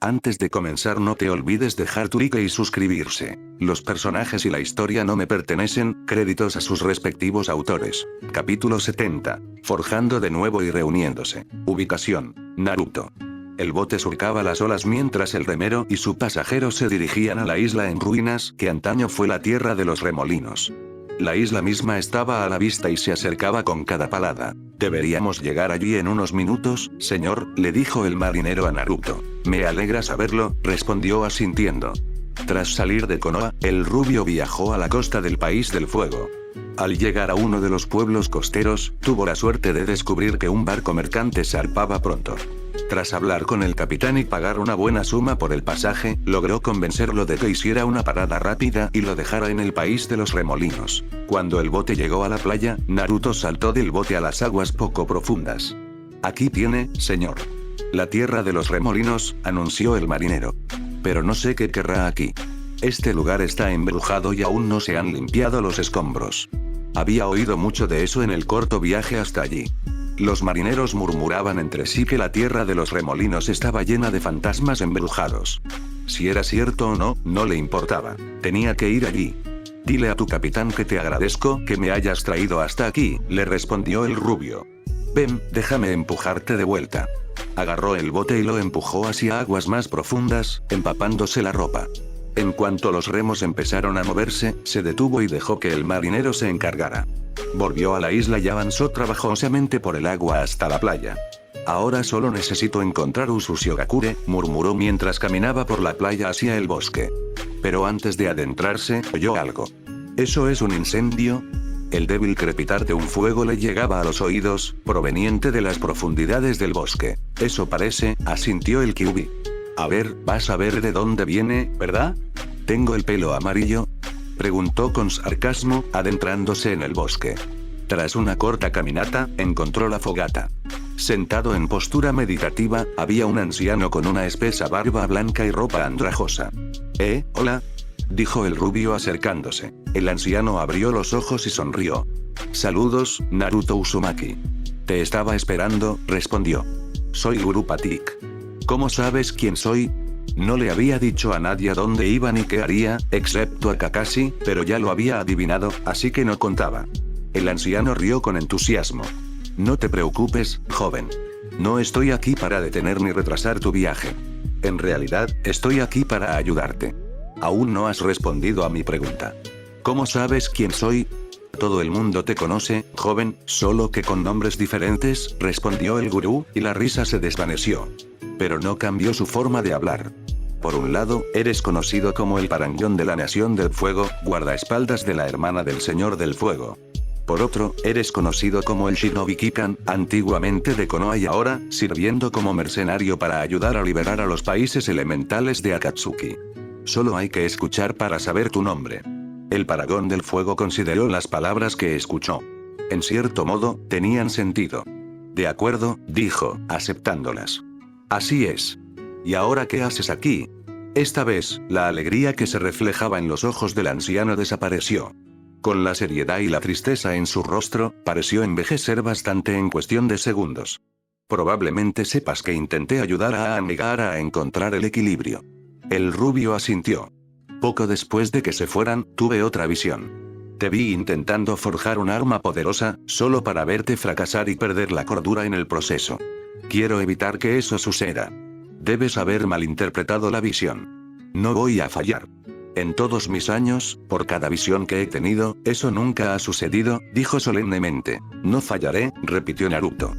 Antes de comenzar no te olvides dejar tu like y suscribirse. Los personajes y la historia no me pertenecen, créditos a sus respectivos autores. Capítulo 70. Forjando de nuevo y reuniéndose. Ubicación: Naruto. El bote surcaba las olas mientras el remero y su pasajero se dirigían a la isla en ruinas que antaño fue la tierra de los remolinos. La isla misma estaba a la vista y se acercaba con cada palada. Deberíamos llegar allí en unos minutos, señor, le dijo el marinero a Naruto. Me alegra saberlo, respondió asintiendo. Tras salir de Konoha, el rubio viajó a la costa del País del Fuego. Al llegar a uno de los pueblos costeros, tuvo la suerte de descubrir que un barco mercante zarpaba pronto. Tras hablar con el capitán y pagar una buena suma por el pasaje, logró convencerlo de que hiciera una parada rápida y lo dejara en el País de los Remolinos. Cuando el bote llegó a la playa, Naruto saltó del bote a las aguas poco profundas. Aquí tiene, señor. La tierra de los remolinos, anunció el marinero. Pero no sé qué querrá aquí. Este lugar está embrujado y aún no se han limpiado los escombros. Había oído mucho de eso en el corto viaje hasta allí. Los marineros murmuraban entre sí que la tierra de los remolinos estaba llena de fantasmas embrujados. Si era cierto o no, no le importaba. Tenía que ir allí. Dile a tu capitán que te agradezco que me hayas traído hasta aquí, le respondió el rubio. Ven, déjame empujarte de vuelta. Agarró el bote y lo empujó hacia aguas más profundas, empapándose la ropa. En cuanto los remos empezaron a moverse, se detuvo y dejó que el marinero se encargara. Volvió a la isla y avanzó trabajosamente por el agua hasta la playa. Ahora solo necesito encontrar Usushigakure, murmuró mientras caminaba por la playa hacia el bosque. Pero antes de adentrarse, oyó algo. ¿Eso es un incendio? El débil crepitar de un fuego le llegaba a los oídos, proveniente de las profundidades del bosque. Eso parece, asintió el Kyuubi. A ver, vas a ver de dónde viene, ¿verdad? ¿Tengo el pelo amarillo?, preguntó con sarcasmo, adentrándose en el bosque. Tras una corta caminata, encontró la fogata. Sentado en postura meditativa, había un anciano con una espesa barba blanca y ropa andrajosa. Hola, dijo el rubio acercándose. El anciano abrió los ojos y sonrió. Saludos, Naruto Uzumaki. Te estaba esperando, respondió. Soy Guru Patik. ¿Cómo sabes quién soy? No le había dicho a nadie a dónde iba ni qué haría, excepto a Kakashi, pero ya lo había adivinado, así que no contaba. El anciano rió con entusiasmo. No te preocupes, joven. No estoy aquí para detener ni retrasar tu viaje. En realidad, estoy aquí para ayudarte. Aún no has respondido a mi pregunta. ¿Cómo sabes quién soy? Todo el mundo te conoce, joven, solo que con nombres diferentes, respondió el gurú, y la risa se desvaneció. Pero no cambió su forma de hablar. Por un lado, eres conocido como el Parangón de la Nación del Fuego, guardaespaldas de la hermana del Señor del Fuego. Por otro, eres conocido como el Shinobi Kikan, antiguamente de Konoha y ahora, sirviendo como mercenario para ayudar a liberar a los países elementales de Akatsuki. Solo hay que escuchar para saber tu nombre. El Parangón del Fuego consideró las palabras que escuchó. En cierto modo, tenían sentido. De acuerdo, dijo, aceptándolas. Así es. ¿Y ahora qué haces aquí? Esta vez, la alegría que se reflejaba en los ojos del anciano desapareció. Con la seriedad y la tristeza en su rostro, pareció envejecer bastante en cuestión de segundos. Probablemente sepas que intenté ayudar a Anegara a encontrar el equilibrio. El rubio asintió. Poco después de que se fueran, tuve otra visión. Te vi intentando forjar un arma poderosa, solo para verte fracasar y perder la cordura en el proceso. Quiero evitar que eso suceda. Debes haber malinterpretado la visión. No voy a fallar. En todos mis años, por cada visión que he tenido, eso nunca ha sucedido, dijo solemnemente. No fallaré, repitió Naruto.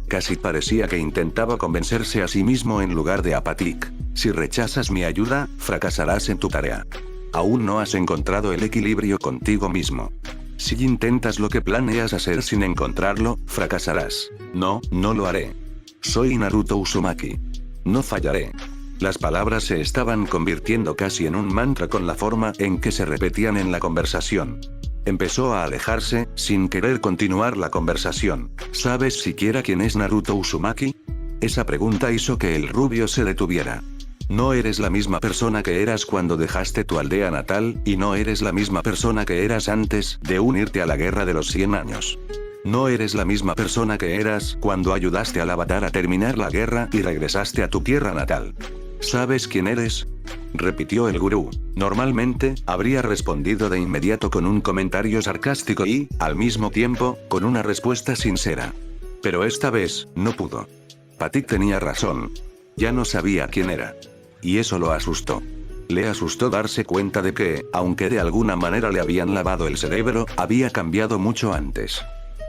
Casi parecía que intentaba convencerse a sí mismo en lugar de a Patik. Si rechazas mi ayuda, fracasarás en tu tarea. Aún no has encontrado el equilibrio contigo mismo. Si intentas lo que planeas hacer sin encontrarlo, fracasarás. No, no lo haré. Soy Naruto Uzumaki. No fallaré. Las palabras se estaban convirtiendo casi en un mantra con la forma en que se repetían en la conversación. Empezó a alejarse, sin querer continuar la conversación. ¿Sabes siquiera quién es Naruto Uzumaki? Esa pregunta hizo que el rubio se detuviera. No eres la misma persona que eras cuando dejaste tu aldea natal, y no eres la misma persona que eras antes de unirte a la guerra de los 100 años. No eres la misma persona que eras cuando ayudaste al Avatar a terminar la guerra y regresaste a tu tierra natal. ¿Sabes quién eres?, repitió el gurú. Normalmente, habría respondido de inmediato con un comentario sarcástico y, al mismo tiempo, con una respuesta sincera. Pero esta vez, no pudo. Patik tenía razón. Ya no sabía quién era. Y eso lo asustó. Le asustó darse cuenta de que, aunque de alguna manera le habían lavado el cerebro, había cambiado mucho antes.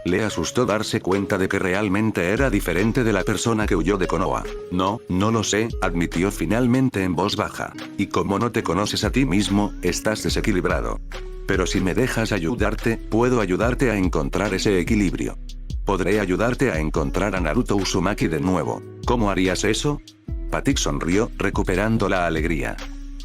Le asustó darse cuenta de que realmente era diferente de la persona que huyó de Konoha. No lo sé, admitió finalmente en voz baja. Y como no te conoces a ti mismo, estás desequilibrado. Pero si me dejas ayudarte, puedo ayudarte a encontrar ese equilibrio. Podré ayudarte a encontrar a Naruto Uzumaki de nuevo. ¿Cómo harías eso? Patik sonrió, recuperando la alegría.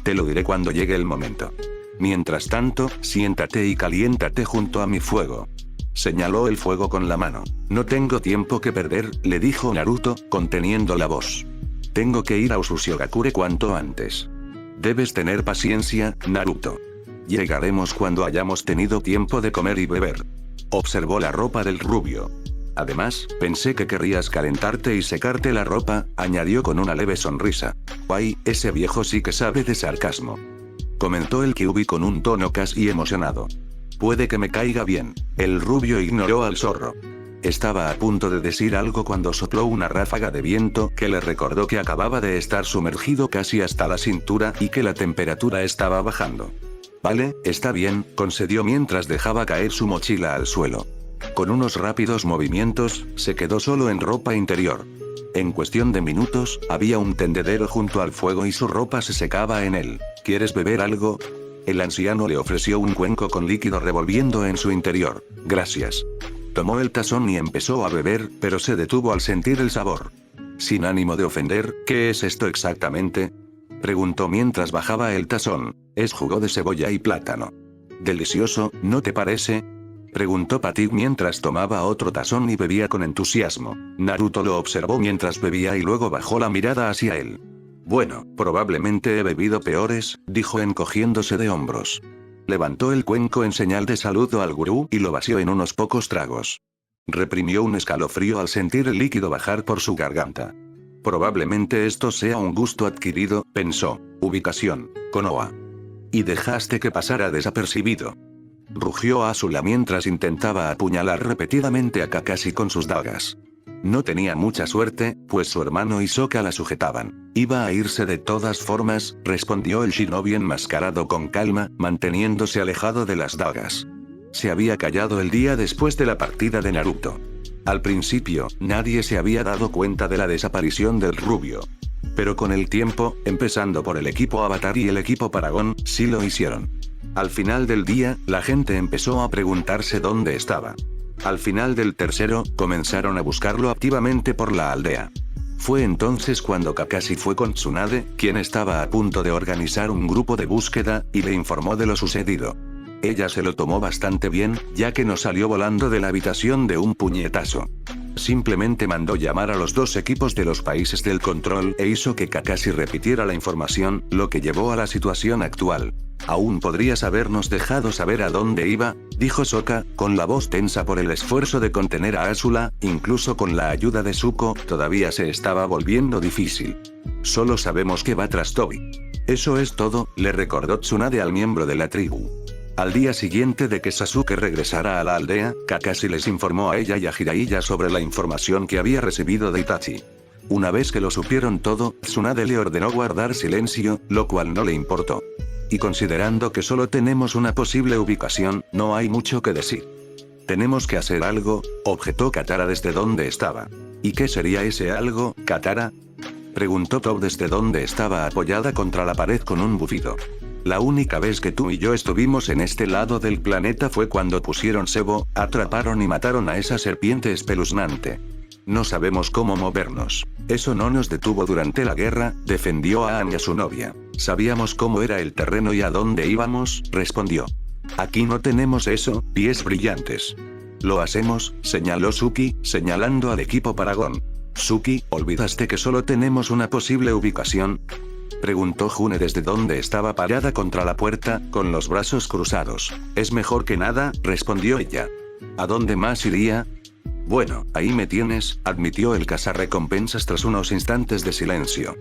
Te lo diré cuando llegue el momento. Mientras tanto, siéntate y caliéntate junto a mi fuego. Señaló el fuego con la mano. No tengo tiempo que perder, le dijo Naruto, conteniendo la voz. Tengo que ir a Usushigakure cuanto antes. Debes tener paciencia, Naruto. Llegaremos cuando hayamos tenido tiempo de comer y beber. Observó la ropa del rubio. Además, pensé que querrías calentarte y secarte la ropa, añadió con una leve sonrisa. Ay, ese viejo sí que sabe de sarcasmo. Comentó el Kyuubi con un tono casi emocionado. Puede que me caiga bien. El rubio ignoró al zorro. Estaba a punto de decir algo cuando sopló una ráfaga de viento que le recordó que acababa de estar sumergido casi hasta la cintura y que la temperatura estaba bajando. Vale, está bien, concedió mientras dejaba caer su mochila al suelo. Con unos rápidos movimientos, se quedó solo en ropa interior. En cuestión de minutos, había un tendedero junto al fuego y su ropa se secaba en él. ¿Quieres beber algo? El anciano le ofreció un cuenco con líquido revolviendo en su interior. Gracias. Tomó el tazón y empezó a beber, pero se detuvo al sentir el sabor. Sin ánimo de ofender, ¿qué es esto exactamente?, preguntó mientras bajaba el tazón. Es jugo de cebolla y plátano. Delicioso, ¿no te parece?, preguntó Patik mientras tomaba otro tazón y bebía con entusiasmo. Naruto lo observó mientras bebía y luego bajó la mirada hacia él. Bueno, probablemente he bebido peores, dijo encogiéndose de hombros. Levantó el cuenco en señal de saludo al gurú y lo vació en unos pocos tragos. Reprimió un escalofrío al sentir el líquido bajar por su garganta. Probablemente esto sea un gusto adquirido, pensó. Ubicación, Konoha. Y dejaste que pasara desapercibido. Rugió Asuna mientras intentaba apuñalar repetidamente a Kakashi con sus dagas. No tenía mucha suerte, pues su hermano y Sokka la sujetaban. Iba a irse de todas formas, respondió el shinobi enmascarado con calma, manteniéndose alejado de las dagas. Se había callado el día después de la partida de Naruto. Al principio, nadie se había dado cuenta de la desaparición del rubio. Pero con el tiempo, empezando por el equipo Avatar y el equipo Paragon, sí lo hicieron. Al final del día, la gente empezó a preguntarse dónde estaba. Al final del tercero, comenzaron a buscarlo activamente por la aldea. Fue entonces cuando Kakashi fue con Tsunade, quien estaba a punto de organizar un grupo de búsqueda, y le informó de lo sucedido. Ella se lo tomó bastante bien, ya que no salió volando de la habitación de un puñetazo. Simplemente mandó llamar a los dos equipos de los países del control e hizo que Kakashi repitiera la información, lo que llevó a la situación actual. Aún podrías habernos dejado saber a dónde iba, dijo Sokka, con la voz tensa por el esfuerzo de contener a Asuna, incluso con la ayuda de Zuko, todavía se estaba volviendo difícil. Solo sabemos que va tras Tobi. Eso es todo, le recordó Tsunade al miembro de la tribu. Al día siguiente de que Sasuke regresara a la aldea, Kakashi les informó a ella y a Jiraiya sobre la información que había recibido de Itachi. Una vez que lo supieron todo, Tsunade le ordenó guardar silencio, lo cual no le importó. Y considerando que solo tenemos una posible ubicación, no hay mucho que decir. Tenemos que hacer algo, objetó Katara desde donde estaba. ¿Y qué sería ese algo, Katara?, preguntó Toph desde donde estaba apoyada contra la pared con un bufido. La única vez que tú y yo estuvimos en este lado del planeta fue cuando pusieron cebo, atraparon y mataron a esa serpiente espeluznante. No sabemos cómo movernos. Eso no nos detuvo durante la guerra, defendió a Aang y a su novia. Sabíamos cómo era el terreno y a dónde íbamos, respondió. Aquí no tenemos eso, pies brillantes. Lo hacemos, señaló Suki, señalando al equipo Paragon. Suki, ¿olvidaste que solo tenemos una posible ubicación?, preguntó June desde donde estaba parada contra la puerta, con los brazos cruzados. Es mejor que nada, respondió ella. ¿A dónde más iría? Bueno, ahí me tienes, admitió el cazarrecompensas tras unos instantes de silencio.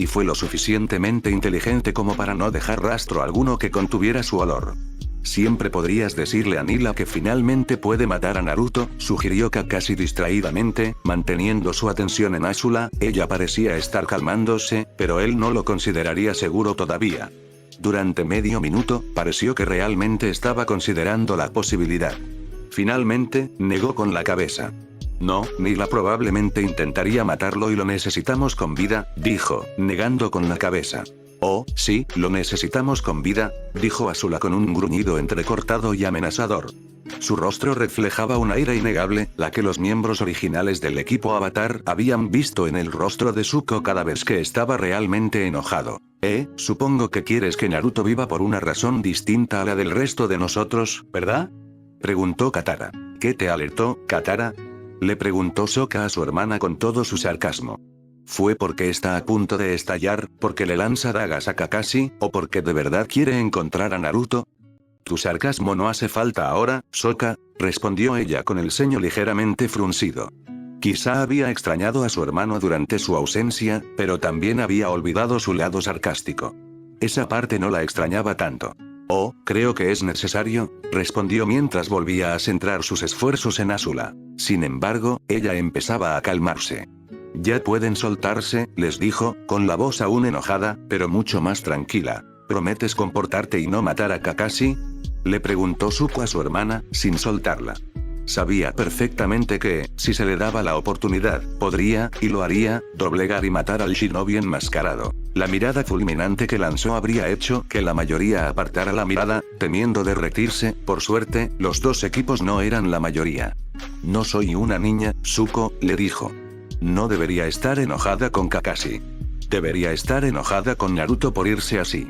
y fue lo suficientemente inteligente como para no dejar rastro alguno que contuviera su olor. Siempre podrías decirle a Nila que finalmente puede matar a Naruto, sugirió Kakashi distraídamente, manteniendo su atención en Azula. Ella parecía estar calmándose, pero él no lo consideraría seguro todavía. Durante medio minuto, pareció que realmente estaba considerando la posibilidad. Finalmente, negó con la cabeza. No, Nila probablemente intentaría matarlo y lo necesitamos con vida, dijo, negando con la cabeza. Oh, sí, lo necesitamos con vida, dijo Azula con un gruñido entrecortado y amenazador. Su rostro reflejaba una ira innegable, la que los miembros originales del equipo Avatar habían visto en el rostro de Zuko cada vez que estaba realmente enojado. Supongo que quieres que Naruto viva por una razón distinta a la del resto de nosotros, ¿verdad? Preguntó Katara. ¿Qué te alertó, Katara? Le preguntó Sokka a su hermana con todo su sarcasmo. ¿Fue porque está a punto de estallar, porque le lanza dagas a Kakashi, o porque de verdad quiere encontrar a Naruto? Tu sarcasmo no hace falta ahora, Sokka, respondió ella con el ceño ligeramente fruncido. Quizá había extrañado a su hermano durante su ausencia, pero también había olvidado su lado sarcástico. Esa parte no la extrañaba tanto. Oh, creo que es necesario, respondió mientras volvía a centrar sus esfuerzos en Azula. Sin embargo, ella empezaba a calmarse. Ya pueden soltarse, les dijo, con la voz aún enojada, pero mucho más tranquila. ¿Prometes comportarte y no matar a Kakashi? Le preguntó Zuko a su hermana, sin soltarla. Sabía perfectamente que, si se le daba la oportunidad, podría, y lo haría, doblegar y matar al shinobi enmascarado. La mirada fulminante que lanzó habría hecho que la mayoría apartara la mirada, temiendo derretirse. Por suerte, los dos equipos no eran la mayoría. No soy una niña, Zuko, le dijo. No debería estar enojada con Kakashi. Debería estar enojada con Naruto por irse así.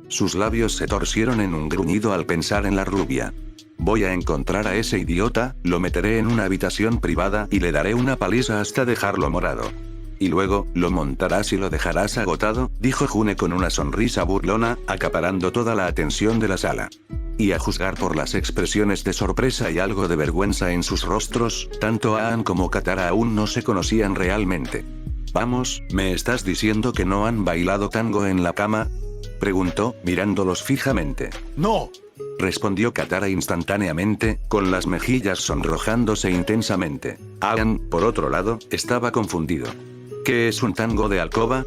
Sus labios se torcieron en un gruñido al pensar en la rubia. Voy a encontrar a ese idiota, lo meteré en una habitación privada y le daré una paliza hasta dejarlo morado. Y luego, lo montarás y lo dejarás agotado, dijo June con una sonrisa burlona, acaparando toda la atención de la sala. Y a juzgar por las expresiones de sorpresa y algo de vergüenza en sus rostros, tanto Aang como Katara aún no se conocían realmente. Vamos, ¿me estás diciendo que no han bailado tango en la cama? Preguntó, mirándolos fijamente. ¡No! Respondió Katara instantáneamente, con las mejillas sonrojándose intensamente. Aang, por otro lado, estaba confundido. ¿Qué es un tango de alcoba?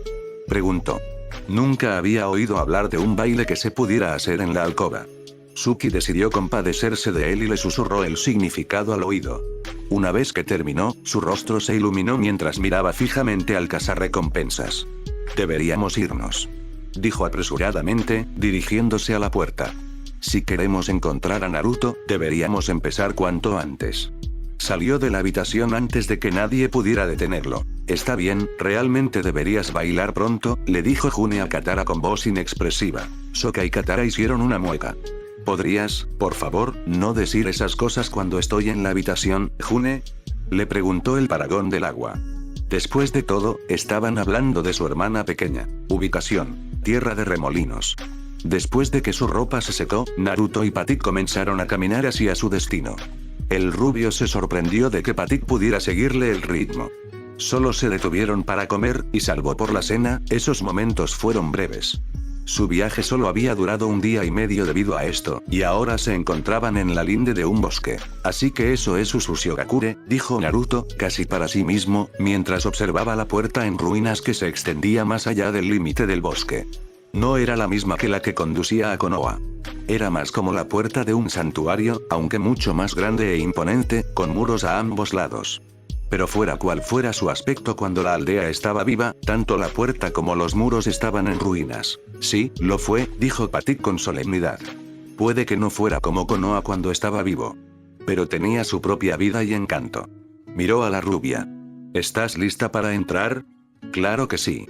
Preguntó. Nunca había oído hablar de un baile que se pudiera hacer en la alcoba. Suki decidió compadecerse de él y le susurró el significado al oído. Una vez que terminó, su rostro se iluminó mientras miraba fijamente al cazarrecompensas. Deberíamos irnos, dijo apresuradamente, dirigiéndose a la puerta. Si queremos encontrar a Naruto, deberíamos empezar cuanto antes. Salió de la habitación antes de que nadie pudiera detenerlo. Está bien, realmente deberías bailar pronto, le dijo June a Katara con voz inexpresiva. Sokka y Katara hicieron una mueca. ¿Podrías, por favor, no decir esas cosas cuando estoy en la habitación, June? Le preguntó el paragón del agua. Después de todo, estaban hablando de su hermana pequeña. Ubicación: Tierra de Remolinos. Después de que su ropa se secó, Naruto y Patik comenzaron a caminar hacia su destino. El rubio se sorprendió de que Patik pudiera seguirle el ritmo. Solo se detuvieron para comer, y salvo por la cena, esos momentos fueron breves. Su viaje solo había durado un día y medio debido a esto, y ahora se encontraban en la linde de un bosque. Así que eso es Usushigakure, dijo Naruto, casi para sí mismo, mientras observaba la puerta en ruinas que se extendía más allá del límite del bosque. No era la misma que la que conducía a Konoha. Era más como la puerta de un santuario, aunque mucho más grande e imponente, con muros a ambos lados. Pero fuera cual fuera su aspecto cuando la aldea estaba viva, tanto la puerta como los muros estaban en ruinas. Sí, lo fue, dijo Patik con solemnidad. Puede que no fuera como Konoha cuando estaba vivo, pero tenía su propia vida y encanto. Miró a la rubia. ¿Estás lista para entrar? Claro que sí.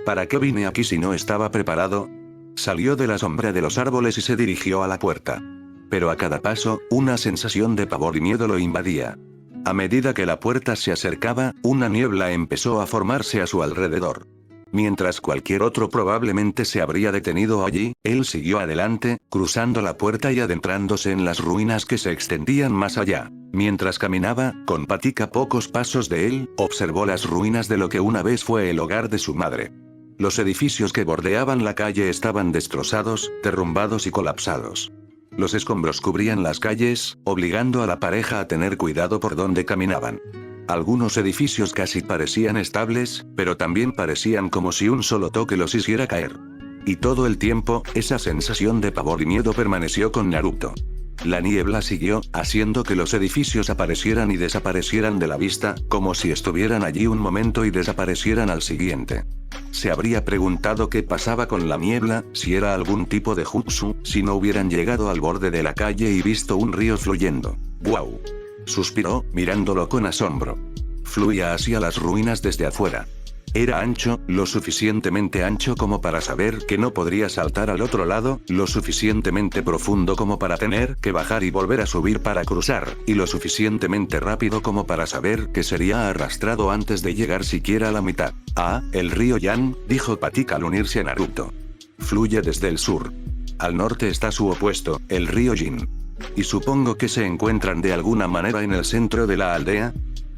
¿Para qué vine aquí si no estaba preparado? Salió de la sombra de los árboles y se dirigió a la puerta. Pero a cada paso, una sensación de pavor y miedo lo invadía. A medida que la puerta se acercaba, una niebla empezó a formarse a su alrededor. Mientras cualquier otro probablemente se habría detenido allí, él siguió adelante, cruzando la puerta y adentrándose en las ruinas que se extendían más allá. Mientras caminaba, con Patik a pocos pasos de él, observó las ruinas de lo que una vez fue el hogar de su madre. Los edificios que bordeaban la calle estaban destrozados, derrumbados y colapsados. Los escombros cubrían las calles, obligando a la pareja a tener cuidado por donde caminaban. Algunos edificios casi parecían estables, pero también parecían como si un solo toque los hiciera caer. Y todo el tiempo, esa sensación de pavor y miedo permaneció con Naruto. La niebla siguió, haciendo que los edificios aparecieran y desaparecieran de la vista, como si estuvieran allí un momento y desaparecieran al siguiente. Se habría preguntado qué pasaba con la niebla, si era algún tipo de jutsu, si no hubieran llegado al borde de la calle y visto un río fluyendo. ¡Guau! Suspiró, mirándolo con asombro. Fluía hacia las ruinas desde afuera. Era ancho, lo suficientemente ancho como para saber que no podría saltar al otro lado, lo suficientemente profundo como para tener que bajar y volver a subir para cruzar, y lo suficientemente rápido como para saber que sería arrastrado antes de llegar siquiera a la mitad. Ah, el río Yan, dijo Patika al unirse a Naruto. Fluye desde el sur. Al norte está su opuesto, el río Jin. ¿Y supongo que se encuentran de alguna manera en el centro de la aldea?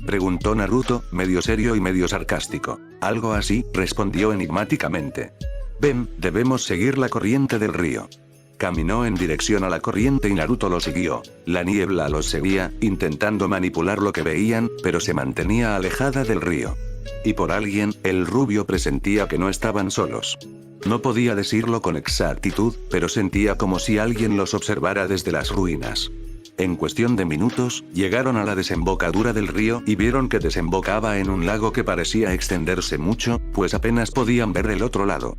Preguntó Naruto, medio serio y medio sarcástico. Algo así, respondió enigmáticamente. Ven, debemos seguir la corriente del río. Caminó en dirección a la corriente y Naruto lo siguió. La niebla los seguía, intentando manipular lo que veían, pero se mantenía alejada del río. Y por alguien, el rubio presentía que no estaban solos. No podía decirlo con exactitud, pero sentía como si alguien los observara desde las ruinas. En cuestión de minutos, llegaron a la desembocadura del río y vieron que desembocaba en un lago que parecía extenderse mucho, pues apenas podían ver el otro lado.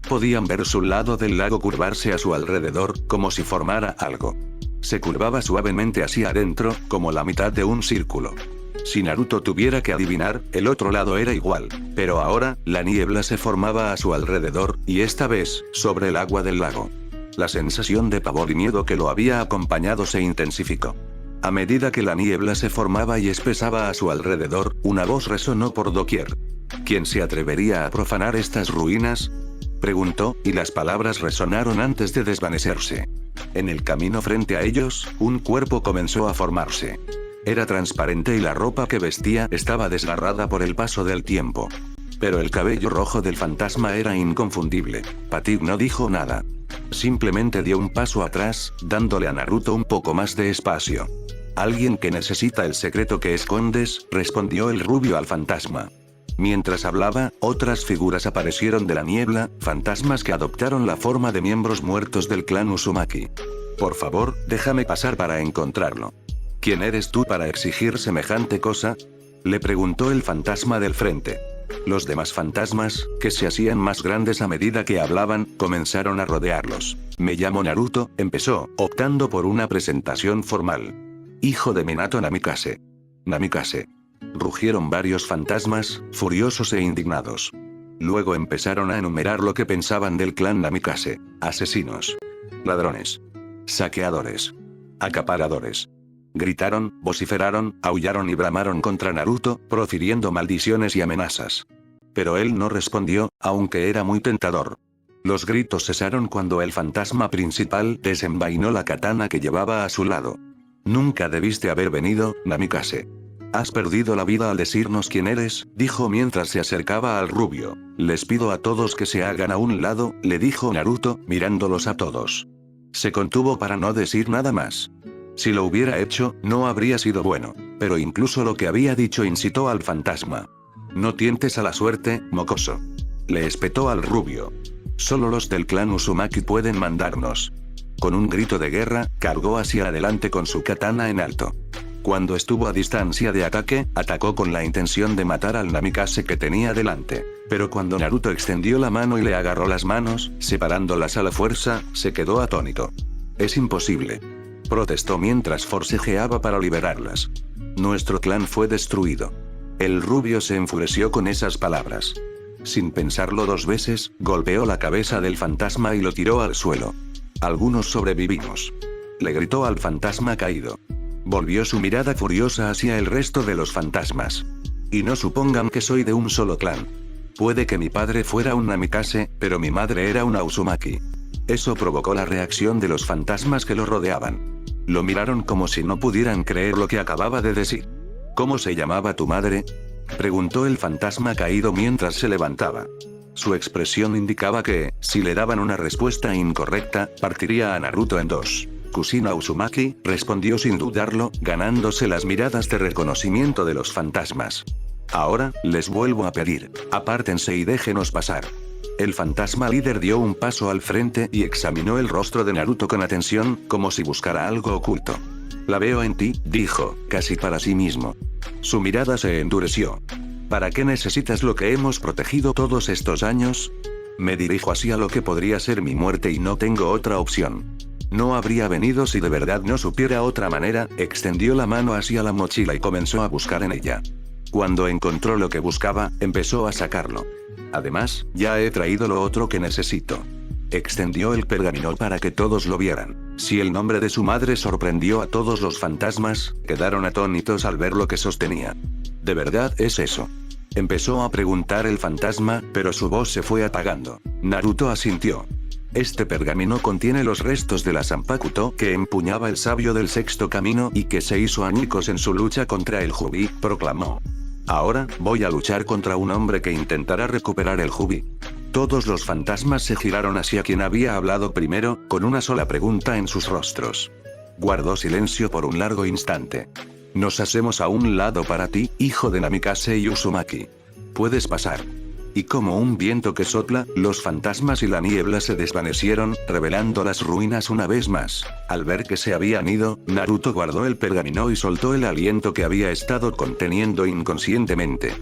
Podían ver su lado del lago curvarse a su alrededor, como si formara algo. Se curvaba suavemente hacia adentro, como la mitad de un círculo. Si Naruto tuviera que adivinar, el otro lado era igual, pero ahora, la niebla se formaba a su alrededor, y esta vez, sobre el agua del lago. La sensación de pavor y miedo que lo había acompañado se intensificó. A medida que la niebla se formaba y espesaba a su alrededor, una voz resonó por doquier. ¿Quién se atrevería a profanar estas ruinas?, preguntó, y las palabras resonaron antes de desvanecerse. En el camino frente a ellos, un cuerpo comenzó a formarse. Era transparente y la ropa que vestía estaba desgarrada por el paso del tiempo. Pero el cabello rojo del fantasma era inconfundible. Patik no dijo nada. Simplemente dio un paso atrás, dándole a Naruto un poco más de espacio. «Alguien que necesita el secreto que escondes», respondió el rubio al fantasma. Mientras hablaba, otras figuras aparecieron de la niebla, fantasmas que adoptaron la forma de miembros muertos del clan Uzumaki. «Por favor, déjame pasar para encontrarlo». «¿Quién eres tú para exigir semejante cosa?», le preguntó el fantasma del frente. Los demás fantasmas, que se hacían más grandes a medida que hablaban, comenzaron a rodearlos. «Me llamo Naruto», empezó, optando por una presentación formal. «Hijo de Minato Namikaze». «Namikaze». Rugieron varios fantasmas, furiosos e indignados. Luego empezaron a enumerar lo que pensaban del clan Namikaze. Asesinos. Ladrones. Saqueadores. Acaparadores. Gritaron, vociferaron, aullaron y bramaron contra Naruto, profiriendo maldiciones y amenazas. Pero él no respondió, aunque era muy tentador. Los gritos cesaron cuando el fantasma principal desenvainó la katana que llevaba a su lado. «Nunca debiste haber venido, Namikaze. Has perdido la vida al decirnos quién eres», dijo mientras se acercaba al rubio. «Les pido a todos que se hagan a un lado», le dijo Naruto, mirándolos a todos. Se contuvo para no decir nada más. Si lo hubiera hecho, no habría sido bueno, pero incluso lo que había dicho incitó al fantasma. «No tientes a la suerte, mocoso», le espetó al rubio. «Solo los del clan Uzumaki pueden mandarnos». Con un grito de guerra, cargó hacia adelante con su katana en alto. Cuando estuvo a distancia de ataque, atacó con la intención de matar al Namikaze que tenía delante. Pero cuando Naruto extendió la mano y le agarró las manos, separándolas a la fuerza, se quedó atónito. «Es imposible», protestó mientras forcejeaba para liberarlas. «Nuestro clan fue destruido». El rubio se enfureció con esas palabras. Sin pensarlo dos veces, golpeó la cabeza del fantasma y lo tiró al suelo. «Algunos sobrevivimos», le gritó al fantasma caído. Volvió su mirada furiosa hacia el resto de los fantasmas. «Y no supongan que soy de un solo clan. Puede que mi padre fuera un Namikaze, pero mi madre era una Uzumaki». Eso provocó la reacción de los fantasmas que lo rodeaban. Lo miraron como si no pudieran creer lo que acababa de decir. «¿Cómo se llamaba tu madre?», preguntó el fantasma caído mientras se levantaba. Su expresión indicaba que, si le daban una respuesta incorrecta, partiría a Naruto en dos. Kushina Uzumaki, respondió sin dudarlo, ganándose las miradas de reconocimiento de los fantasmas. Ahora, les vuelvo a pedir, apártense y déjenos pasar. El fantasma líder dio un paso al frente y examinó el rostro de Naruto con atención, como si buscara algo oculto. La veo en ti, dijo, casi para sí mismo. Su mirada se endureció. ¿Para qué necesitas lo que hemos protegido todos estos años? Me dirijo hacia lo que podría ser mi muerte y no tengo otra opción. No habría venido si de verdad no supiera otra manera. Extendió la mano hacia la mochila y comenzó a buscar en ella. Cuando encontró lo que buscaba, empezó a sacarlo. Además, ya he traído lo otro que necesito. Extendió el pergamino para que todos lo vieran. Si el nombre de su madre sorprendió a todos los fantasmas, quedaron atónitos al ver lo que sostenía. ¿De verdad es eso? Empezó a preguntar el fantasma, pero su voz se fue apagando. Naruto asintió. Este pergamino contiene los restos de la Zanpakuto que empuñaba el sabio del sexto camino y que se hizo añicos en su lucha contra el Jubi, proclamó. Ahora, voy a luchar contra un hombre que intentará recuperar el Jubi. Todos los fantasmas se giraron hacia quien había hablado primero, con una sola pregunta en sus rostros. Guardó silencio por un largo instante. Nos hacemos a un lado para ti, hijo de Namikaze y Uzumaki. Puedes pasar. Y como un viento que sopla, los fantasmas y la niebla se desvanecieron, revelando las ruinas una vez más. Al ver que se habían ido, Naruto guardó el pergamino y soltó el aliento que había estado conteniendo inconscientemente.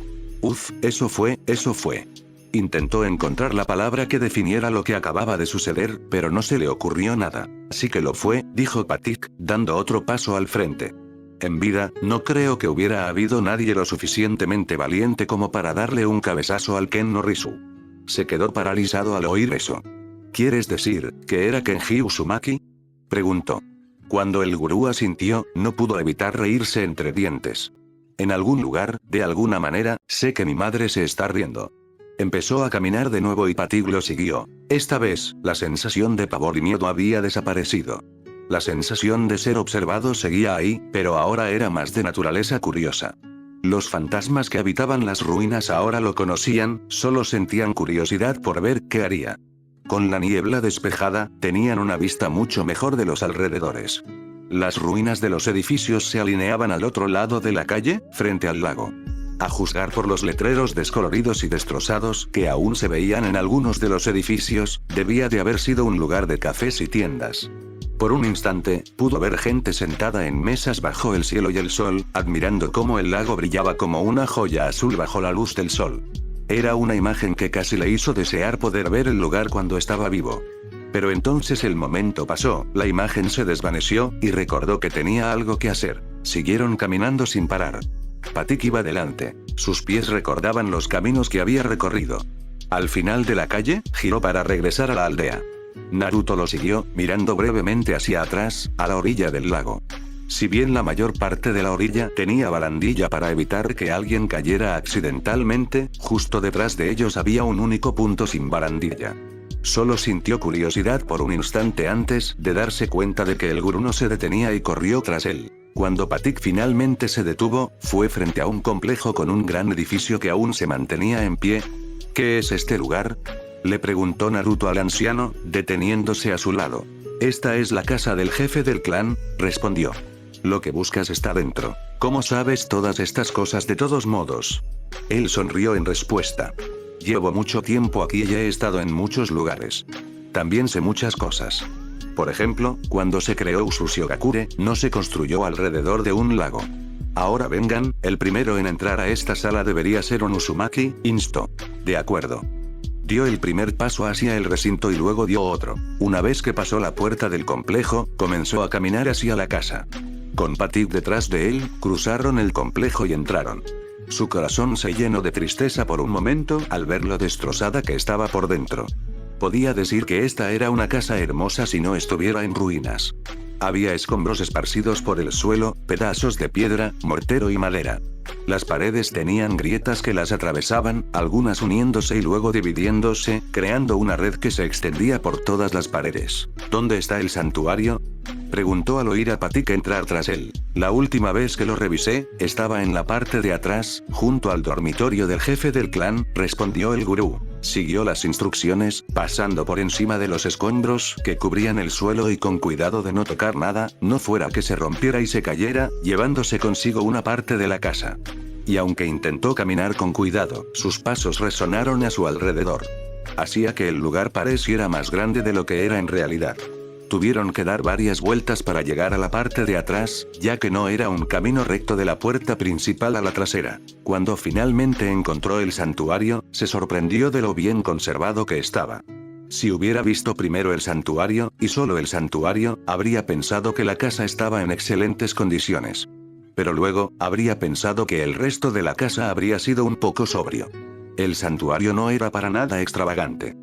Eso fue. Intentó encontrar la palabra que definiera lo que acababa de suceder, pero no se le ocurrió nada. Así que lo fue, dijo Patik, dando otro paso al frente. En vida, no creo que hubiera habido nadie lo suficientemente valiente como para darle un cabezazo al Ken no Risu. Se quedó paralizado al oír eso. ¿Quieres decir que era Kenji Uzumaki? Preguntó. Cuando el gurú asintió, no pudo evitar reírse entre dientes. En algún lugar, de alguna manera, sé que mi madre se está riendo. Empezó a caminar de nuevo y Patik lo siguió. Esta vez, la sensación de pavor y miedo había desaparecido. La sensación de ser observado seguía ahí, pero ahora era más de naturaleza curiosa. Los fantasmas que habitaban las ruinas ahora lo conocían, solo sentían curiosidad por ver qué haría. Con la niebla despejada, tenían una vista mucho mejor de los alrededores. Las ruinas de los edificios se alineaban al otro lado de la calle, frente al lago. A juzgar por los letreros descoloridos y destrozados que aún se veían en algunos de los edificios, debía de haber sido un lugar de cafés y tiendas. Por un instante, pudo ver gente sentada en mesas bajo el cielo y el sol, admirando cómo el lago brillaba como una joya azul bajo la luz del sol. Era una imagen que casi le hizo desear poder ver el lugar cuando estaba vivo. Pero entonces el momento pasó, la imagen se desvaneció, y recordó que tenía algo que hacer. Siguieron caminando sin parar. Patik iba delante. Sus pies recordaban los caminos que había recorrido. Al final de la calle, giró para regresar a la aldea. Naruto lo siguió, mirando brevemente hacia atrás, a la orilla del lago. Si bien la mayor parte de la orilla tenía barandilla para evitar que alguien cayera accidentalmente, justo detrás de ellos había un único punto sin barandilla. Solo sintió curiosidad por un instante antes de darse cuenta de que el gurú no se detenía y corrió tras él. Cuando Patik finalmente se detuvo, fue frente a un complejo con un gran edificio que aún se mantenía en pie. ¿Qué es este lugar?, le preguntó Naruto al anciano, deteniéndose a su lado. Esta es la casa del jefe del clan, respondió. Lo que buscas está dentro. ¿Cómo sabes todas estas cosas de todos modos? Él sonrió en respuesta. Llevo mucho tiempo aquí y he estado en muchos lugares. También sé muchas cosas. Por ejemplo, cuando se creó Usushigakure, no se construyó alrededor de un lago. Ahora vengan, el primero en entrar a esta sala debería ser un Uzumaki, instó. De acuerdo. Dio el primer paso hacia el recinto y luego dio otro. Una vez que pasó la puerta del complejo, comenzó a caminar hacia la casa. Con Patik detrás de él, cruzaron el complejo y entraron. Su corazón se llenó de tristeza por un momento al ver lo destrozada que estaba por dentro. Podía decir que esta era una casa hermosa si no estuviera en ruinas. Había escombros esparcidos por el suelo, pedazos de piedra, mortero y madera. Las paredes tenían grietas que las atravesaban, algunas uniéndose y luego dividiéndose, creando una red que se extendía por todas las paredes. ¿Dónde está el santuario?, preguntó al oír a Patik entrar tras él. La última vez que lo revisé, estaba en la parte de atrás, junto al dormitorio del jefe del clan, respondió el gurú. Siguió las instrucciones, pasando por encima de los escombros que cubrían el suelo y con cuidado de no tocar nada, no fuera que se rompiera y se cayera, llevándose consigo una parte de la casa. Y aunque intentó caminar con cuidado, sus pasos resonaron a su alrededor. Hacía que el lugar pareciera más grande de lo que era en realidad. Tuvieron que dar varias vueltas para llegar a la parte de atrás, ya que no era un camino recto de la puerta principal a la trasera. Cuando finalmente encontró el santuario, se sorprendió de lo bien conservado que estaba. Si hubiera visto primero el santuario, y solo el santuario, habría pensado que la casa estaba en excelentes condiciones. Pero luego, habría pensado que el resto de la casa habría sido un poco sobrio. El santuario no era para nada extravagante.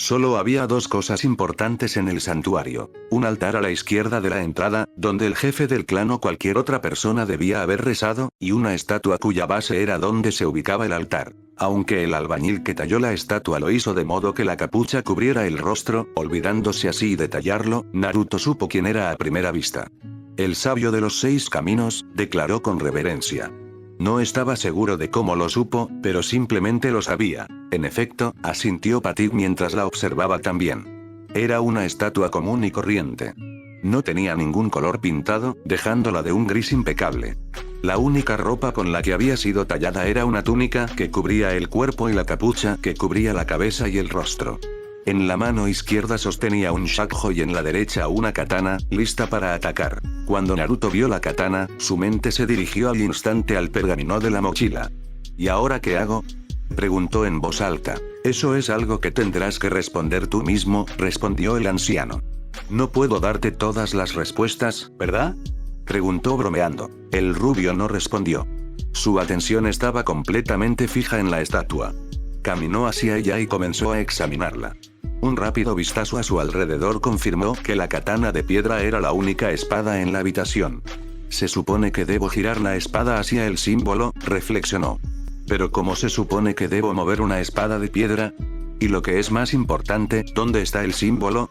Solo había dos cosas importantes en el santuario: un altar a la izquierda de la entrada, donde el jefe del clan o cualquier otra persona debía haber rezado, y una estatua cuya base era donde se ubicaba el altar. Aunque el albañil que talló la estatua lo hizo de modo que la capucha cubriera el rostro, olvidándose así de tallarlo, Naruto supo quién era a primera vista. El sabio de los 6 caminos, declaró con reverencia. No estaba seguro de cómo lo supo, pero simplemente lo sabía. En efecto, asintió Patik mientras la observaba también. Era una estatua común y corriente. No tenía ningún color pintado, dejándola de un gris impecable. La única ropa con la que había sido tallada era una túnica que cubría el cuerpo y la capucha que cubría la cabeza y el rostro. En la mano izquierda sostenía un shakujo y en la derecha una katana, lista para atacar. Cuando Naruto vio la katana, su mente se dirigió al instante al pergamino de la mochila. ¿Y ahora qué hago?, preguntó en voz alta. Eso es algo que tendrás que responder tú mismo, respondió el anciano. No puedo darte todas las respuestas, ¿verdad?, preguntó bromeando. El rubio no respondió. Su atención estaba completamente fija en la estatua. Caminó hacia ella y comenzó a examinarla. Un rápido vistazo a su alrededor confirmó que la katana de piedra era la única espada en la habitación. Se supone que debo girar la espada hacia el símbolo, reflexionó. Pero ¿cómo se supone que debo mover una espada de piedra? Y lo que es más importante, ¿dónde está el símbolo?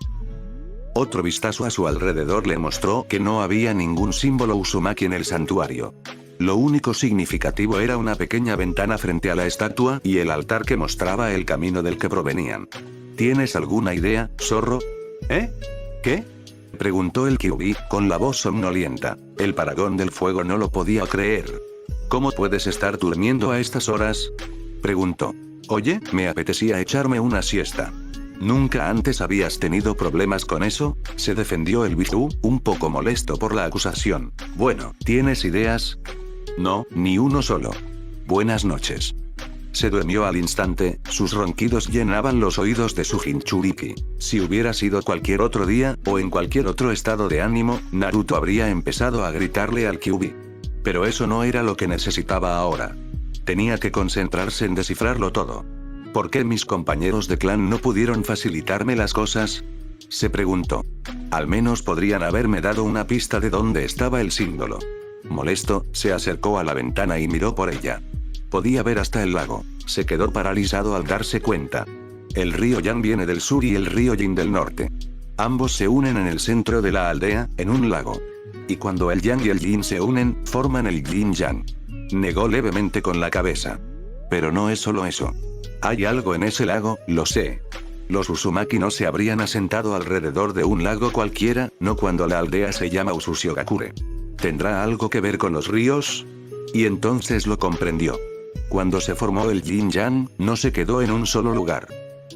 Otro vistazo a su alrededor le mostró que no había ningún símbolo Uzumaki en el santuario. Lo único significativo era una pequeña ventana frente a la estatua y el altar que mostraba el camino del que provenían. ¿Tienes alguna idea, zorro? ¿Eh? ¿Qué?, preguntó el Kyuubi, con la voz somnolienta. El Paragón del Fuego no lo podía creer. ¿Cómo puedes estar durmiendo a estas horas?, preguntó. Oye, me apetecía echarme una siesta. ¿Nunca antes habías tenido problemas con eso?, se defendió el Biju, un poco molesto por la acusación. Bueno, ¿tienes ideas? No, ni uno solo. Buenas noches. Se durmió al instante, sus ronquidos llenaban los oídos de su Jinchuriki. Si hubiera sido cualquier otro día, o en cualquier otro estado de ánimo, Naruto habría empezado a gritarle al Kyuubi. Pero eso no era lo que necesitaba ahora. Tenía que concentrarse en descifrarlo todo. ¿Por qué mis compañeros de clan no pudieron facilitarme las cosas?, se preguntó. Al menos podrían haberme dado una pista de dónde estaba el símbolo. Molesto, se acercó a la ventana y miró por ella. Podía ver hasta el lago. Se quedó paralizado al darse cuenta. El río Yang viene del sur y el río Jin del norte. Ambos se unen en el centro de la aldea, en un lago. Y cuando el Yang y el Jin se unen, forman el Yin Yang. Negó levemente con la cabeza. Pero no es solo eso. Hay algo en ese lago, lo sé. Los Uzumaki no se habrían asentado alrededor de un lago cualquiera, no cuando la aldea se llama Usushigakure. ¿Tendrá algo que ver con los ríos? Y entonces lo comprendió. Cuando se formó el Yin Yang, no se quedó en un solo lugar.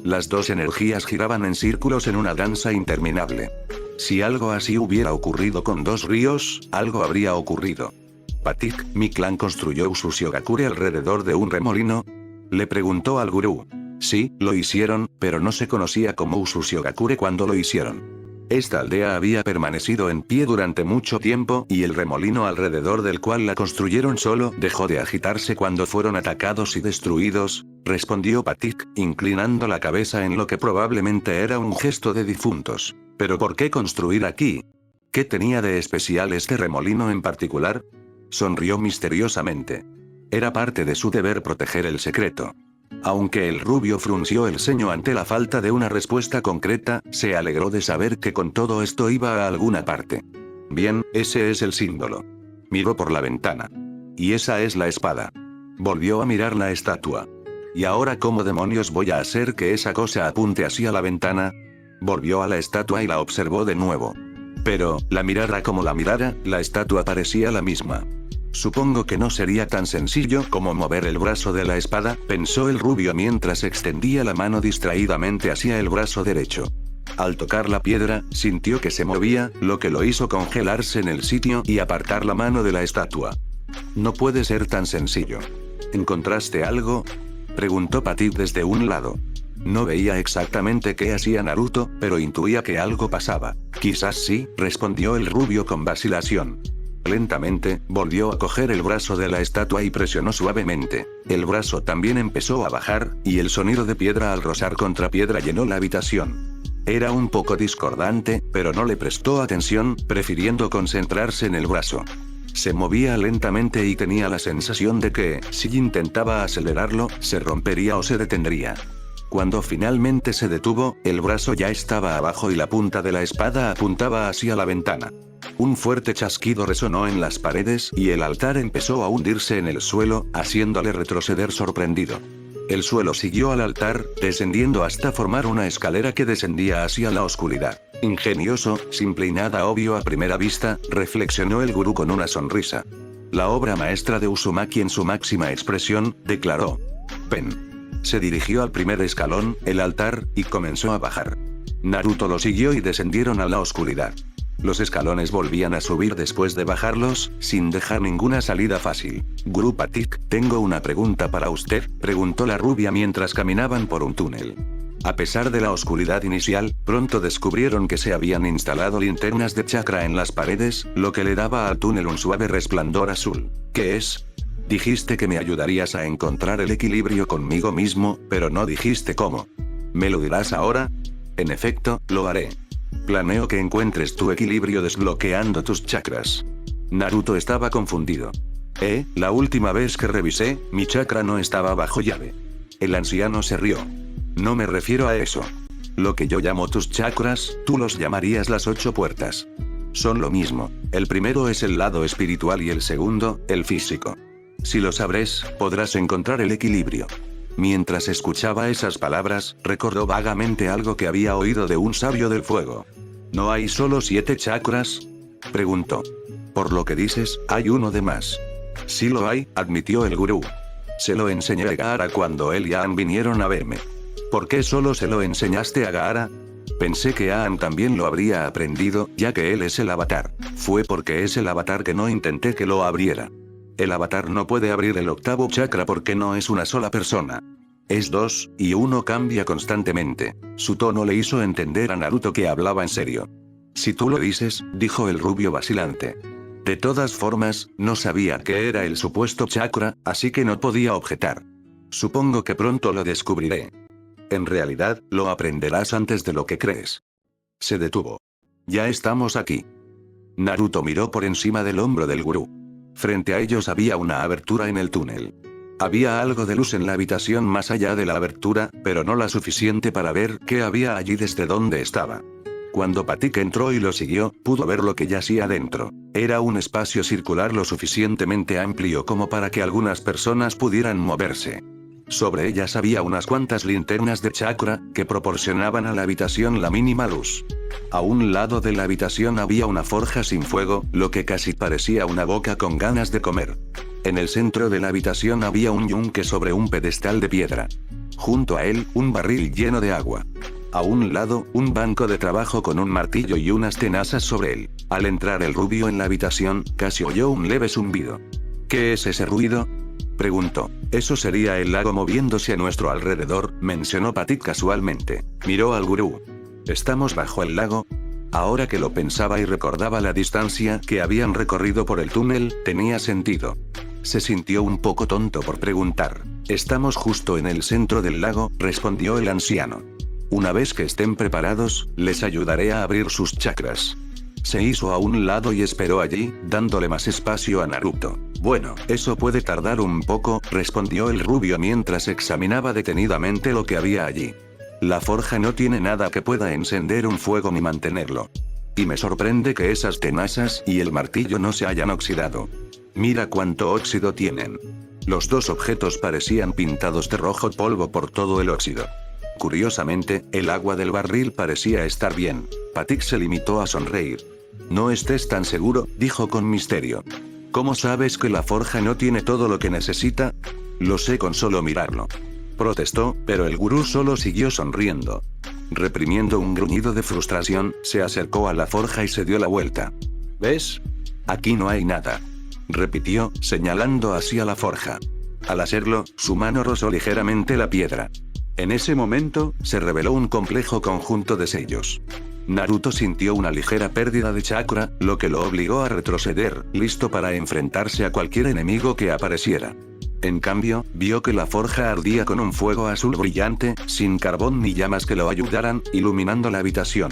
Las dos energías giraban en círculos en una danza interminable. Si algo así hubiera ocurrido con dos ríos, algo habría ocurrido. Patik, ¿mi clan construyó Usushigakure alrededor de un remolino?, le preguntó al gurú. Sí, lo hicieron, pero no se conocía como Usushigakure cuando lo hicieron. Esta aldea había permanecido en pie durante mucho tiempo y el remolino alrededor del cual la construyeron solo dejó de agitarse cuando fueron atacados y destruidos, respondió Patik, inclinando la cabeza en lo que probablemente era un gesto de difuntos. ¿Pero por qué construir aquí? ¿Qué tenía de especial este remolino en particular? Sonrió misteriosamente. Era parte de su deber proteger el secreto. Aunque el rubio frunció el ceño ante la falta de una respuesta concreta, se alegró de saber que con todo esto iba a alguna parte. Bien, ese es el símbolo. Miró por la ventana. Y esa es la espada. Volvió a mirar la estatua. ¿Y ahora cómo demonios voy a hacer que esa cosa apunte hacia la ventana? Volvió a la estatua y la observó de nuevo. Pero, la mirara como la mirara, la estatua parecía la misma. Supongo que no sería tan sencillo como mover el brazo de la espada, pensó el rubio mientras extendía la mano distraídamente hacia el brazo derecho. Al tocar la piedra, sintió que se movía, lo que lo hizo congelarse en el sitio y apartar la mano de la estatua. No puede ser tan sencillo. ¿Encontraste algo?, preguntó Patik desde un lado. No veía exactamente qué hacía Naruto, pero intuía que algo pasaba. Quizás sí, respondió el rubio con vacilación. Lentamente, volvió a coger el brazo de la estatua y presionó suavemente. El brazo también empezó a bajar, y el sonido de piedra al rozar contra piedra llenó la habitación. Era un poco discordante, pero no le prestó atención, prefiriendo concentrarse en el brazo. Se movía lentamente y tenía la sensación de que, si intentaba acelerarlo, se rompería o se detendría. Cuando finalmente se detuvo, el brazo ya estaba abajo y la punta de la espada apuntaba hacia la ventana. Un fuerte chasquido resonó en las paredes y el altar empezó a hundirse en el suelo, haciéndole retroceder sorprendido. El suelo siguió al altar, descendiendo hasta formar una escalera que descendía hacia la oscuridad. Ingenioso, simple y nada obvio a primera vista, reflexionó el gurú con una sonrisa. La obra maestra de Uzumaki en su máxima expresión, declaró. Pen. Se dirigió al primer escalón, el altar, y comenzó a bajar. Naruto lo siguió y descendieron a la oscuridad. Los escalones volvían a subir después de bajarlos, sin dejar ninguna salida fácil. Gurú Patik, tengo una pregunta para usted, preguntó la rubia mientras caminaban por un túnel. A pesar de la oscuridad inicial, pronto descubrieron que se habían instalado linternas de chakra en las paredes, lo que le daba al túnel un suave resplandor azul. ¿Qué es? Dijiste que me ayudarías a encontrar el equilibrio conmigo mismo, pero no dijiste cómo. ¿Me lo dirás ahora? En efecto, lo haré. Planeo que encuentres tu equilibrio desbloqueando tus chakras. Naruto estaba confundido. La última vez que revisé, mi chakra no estaba bajo llave. El anciano se rió. No me refiero a eso. Lo que yo llamo tus chakras, tú los llamarías las 8 puertas. Son lo mismo. El primero es el lado espiritual y el segundo, el físico. Si lo sabres, podrás encontrar el equilibrio. Mientras escuchaba esas palabras, recordó vagamente algo que había oído de un sabio del fuego. ¿No hay solo 7 chakras?, preguntó. Por lo que dices, hay uno de más. Sí lo hay, admitió el gurú. Se lo enseñé a Gaara cuando él y Aang vinieron a verme. ¿Por qué solo se lo enseñaste a Gaara? Pensé que Aang también lo habría aprendido, ya que él es el avatar. Fue porque es el avatar que no intenté que lo abriera. El avatar no puede abrir el 8º chakra porque no es una sola persona. Es 2, y uno cambia constantemente. Su tono le hizo entender a Naruto que hablaba en serio. Si tú lo dices, dijo el rubio vacilante. De todas formas, no sabía qué era el supuesto chakra, así que no podía objetar. Supongo que pronto lo descubriré. En realidad, lo aprenderás antes de lo que crees. Se detuvo. Ya estamos aquí. Naruto miró por encima del hombro del gurú. Frente a ellos había una abertura en el túnel. Había algo de luz en la habitación más allá de la abertura, pero no la suficiente para ver qué había allí desde donde estaba. Cuando Patik entró y lo siguió, pudo ver lo que yacía dentro. Era un espacio circular lo suficientemente amplio como para que algunas personas pudieran moverse. Sobre ellas había unas cuantas linternas de chakra, que proporcionaban a la habitación la mínima luz. A un lado de la habitación había una forja sin fuego, lo que casi parecía una boca con ganas de comer. En el centro de la habitación había un yunque sobre un pedestal de piedra. Junto a él, un barril lleno de agua. A un lado, un banco de trabajo con un martillo y unas tenazas sobre él. Al entrar el rubio en la habitación, casi oyó un leve zumbido. ¿Qué es ese ruido?, preguntó. Eso sería el lago moviéndose a nuestro alrededor, mencionó Patik casualmente. Miró al gurú. ¿Estamos bajo el lago? Ahora que lo pensaba y recordaba la distancia que habían recorrido por el túnel, tenía sentido. Se sintió un poco tonto por preguntar. Estamos justo en el centro del lago, respondió el anciano. Una vez que estén preparados, les ayudaré a abrir sus chakras. Se hizo a un lado y esperó allí, dándole más espacio a Naruto. Bueno, eso puede tardar un poco, respondió el rubio mientras examinaba detenidamente lo que había allí. La forja no tiene nada que pueda encender un fuego ni mantenerlo. Y me sorprende que esas tenazas y el martillo no se hayan oxidado. Mira cuánto óxido tienen. Los dos objetos parecían pintados de rojo polvo por todo el óxido. Curiosamente, el agua del barril parecía estar bien. Patrick se limitó a sonreír. No estés tan seguro, dijo con misterio. ¿Cómo sabes que la forja no tiene todo lo que necesita? Lo sé con solo mirarlo. Protestó, pero el gurú solo siguió sonriendo. Reprimiendo un gruñido de frustración, se acercó a la forja y se dio la vuelta. ¿Ves? Aquí no hay nada. Repitió, señalando hacia la forja. Al hacerlo, su mano rozó ligeramente la piedra. En ese momento, se reveló un complejo conjunto de sellos. Naruto sintió una ligera pérdida de chakra, lo que lo obligó a retroceder, listo para enfrentarse a cualquier enemigo que apareciera. En cambio, vio que la forja ardía con un fuego azul brillante, sin carbón ni llamas que lo ayudaran, iluminando la habitación.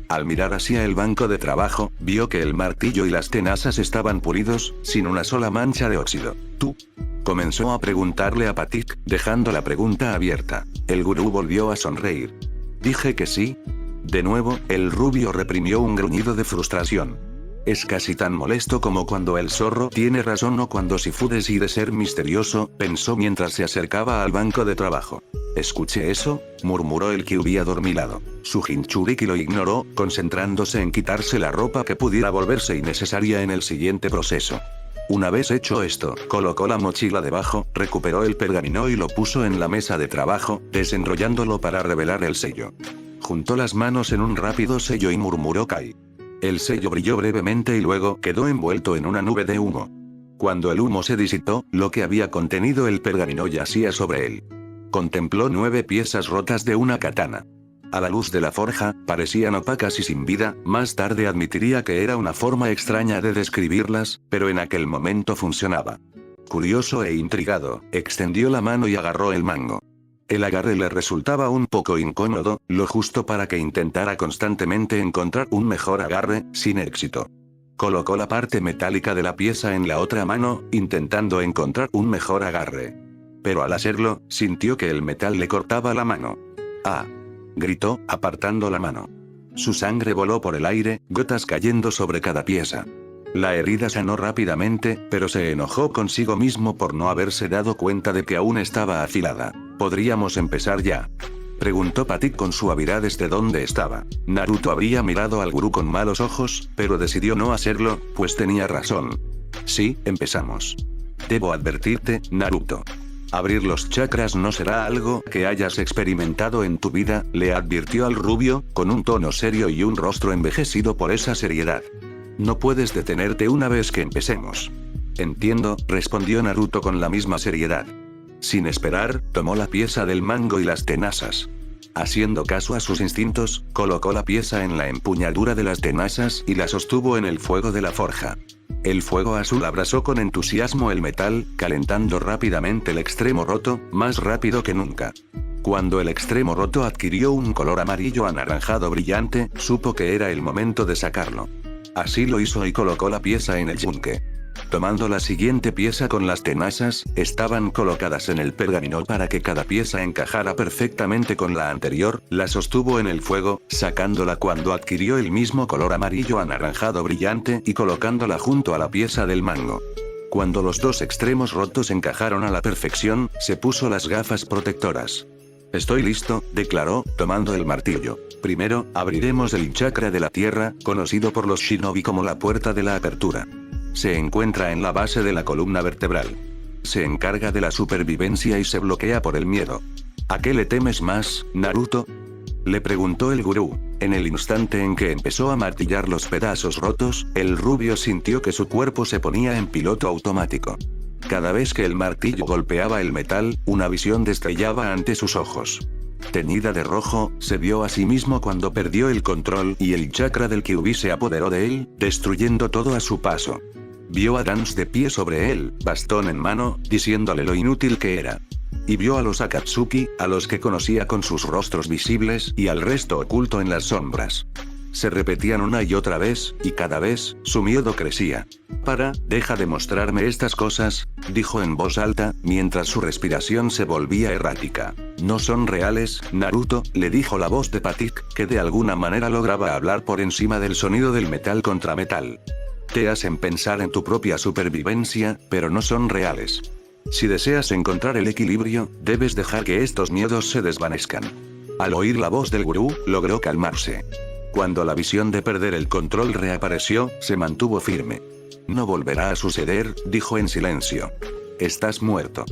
Al mirar hacia el banco de trabajo, vio que el martillo y las tenazas estaban pulidos, sin una sola mancha de óxido. ¿Tú? Comenzó a preguntarle a Patrick, dejando la pregunta abierta. El gurú volvió a sonreír. Dije que sí. De nuevo, el rubio reprimió un gruñido de frustración. Es casi tan molesto como cuando el zorro tiene razón o cuando Shifu decide ser misterioso, pensó mientras se acercaba al banco de trabajo. ¿Escuché eso?, murmuró el Kyuubi adormilado. Su Jinchuriki lo ignoró, concentrándose en quitarse la ropa que pudiera volverse innecesaria en el siguiente proceso. Una vez hecho esto, colocó la mochila debajo, recuperó el pergamino y lo puso en la mesa de trabajo, desenrollándolo para revelar el sello. Juntó las manos en un rápido sello y murmuró Kai. El sello brilló brevemente y luego quedó envuelto en una nube de humo. Cuando el humo se disipó, lo que había contenido el pergamino yacía sobre él. Contempló 9 piezas rotas de una katana. A la luz de la forja, parecían opacas y sin vida, más tarde admitiría que era una forma extraña de describirlas, pero en aquel momento funcionaba. Curioso e intrigado, extendió la mano y agarró el mango. El agarre le resultaba un poco incómodo, lo justo para que intentara constantemente encontrar un mejor agarre, sin éxito. Colocó la parte metálica de la pieza en la otra mano, intentando encontrar un mejor agarre. Pero al hacerlo, sintió que el metal le cortaba la mano. ¡Ah!, gritó, apartando la mano. Su sangre voló por el aire, gotas cayendo sobre cada pieza. La herida sanó rápidamente, pero se enojó consigo mismo por no haberse dado cuenta de que aún estaba afilada. ¿Podríamos empezar ya?, preguntó Patrick con suavidad desde donde estaba. Naruto habría mirado al gurú con malos ojos, pero decidió no hacerlo, pues tenía razón. Sí, empezamos. Debo advertirte, Naruto. Abrir los chakras no será algo que hayas experimentado en tu vida, le advirtió al rubio, con un tono serio y un rostro envejecido por esa seriedad. No puedes detenerte una vez que empecemos. Entiendo, respondió Naruto con la misma seriedad. Sin esperar, tomó la pieza del mango y las tenazas. Haciendo caso a sus instintos, colocó la pieza en la empuñadura de las tenazas y la sostuvo en el fuego de la forja. El fuego azul abrasó con entusiasmo el metal, calentando rápidamente el extremo roto, más rápido que nunca. Cuando el extremo roto adquirió un color amarillo anaranjado brillante, supo que era el momento de sacarlo. Así lo hizo y colocó la pieza en el yunque. Tomando la siguiente pieza con las tenazas, estaban colocadas en el pergamino para que cada pieza encajara perfectamente con la anterior, la sostuvo en el fuego, sacándola cuando adquirió el mismo color amarillo anaranjado brillante y colocándola junto a la pieza del mango. Cuando los dos extremos rotos encajaron a la perfección, se puso las gafas protectoras. Estoy listo, declaró, tomando el martillo. Primero, abriremos el chakra de la tierra, conocido por los shinobi como la puerta de la apertura. Se encuentra en la base de la columna vertebral. Se encarga de la supervivencia y se bloquea por el miedo. ¿A qué le temes más, Naruto?, le preguntó el gurú. En el instante en que empezó a martillar los pedazos rotos, el rubio sintió que su cuerpo se ponía en piloto automático. Cada vez que el martillo golpeaba el metal, una visión destellaba ante sus ojos. Teñida de rojo, se vio a sí mismo cuando perdió el control y el chakra del Kyuubi se apoderó de él, destruyendo todo a su paso. Vio a Dance de pie sobre él, bastón en mano, diciéndole lo inútil que era. Y vio a los Akatsuki, a los que conocía con sus rostros visibles y al resto oculto en las sombras. Se repetían una y otra vez, y cada vez, su miedo crecía. Deja de mostrarme estas cosas, dijo en voz alta, mientras su respiración se volvía errática. No son reales, Naruto, le dijo la voz de Patrick, que de alguna manera lograba hablar por encima del sonido del metal contra metal. Te hacen pensar en tu propia supervivencia, pero no son reales. Si deseas encontrar el equilibrio, debes dejar que estos miedos se desvanezcan. Al oír la voz del gurú, logró calmarse. Cuando la visión de perder el control reapareció, se mantuvo firme. No volverá a suceder, dijo en silencio. Estás muerto.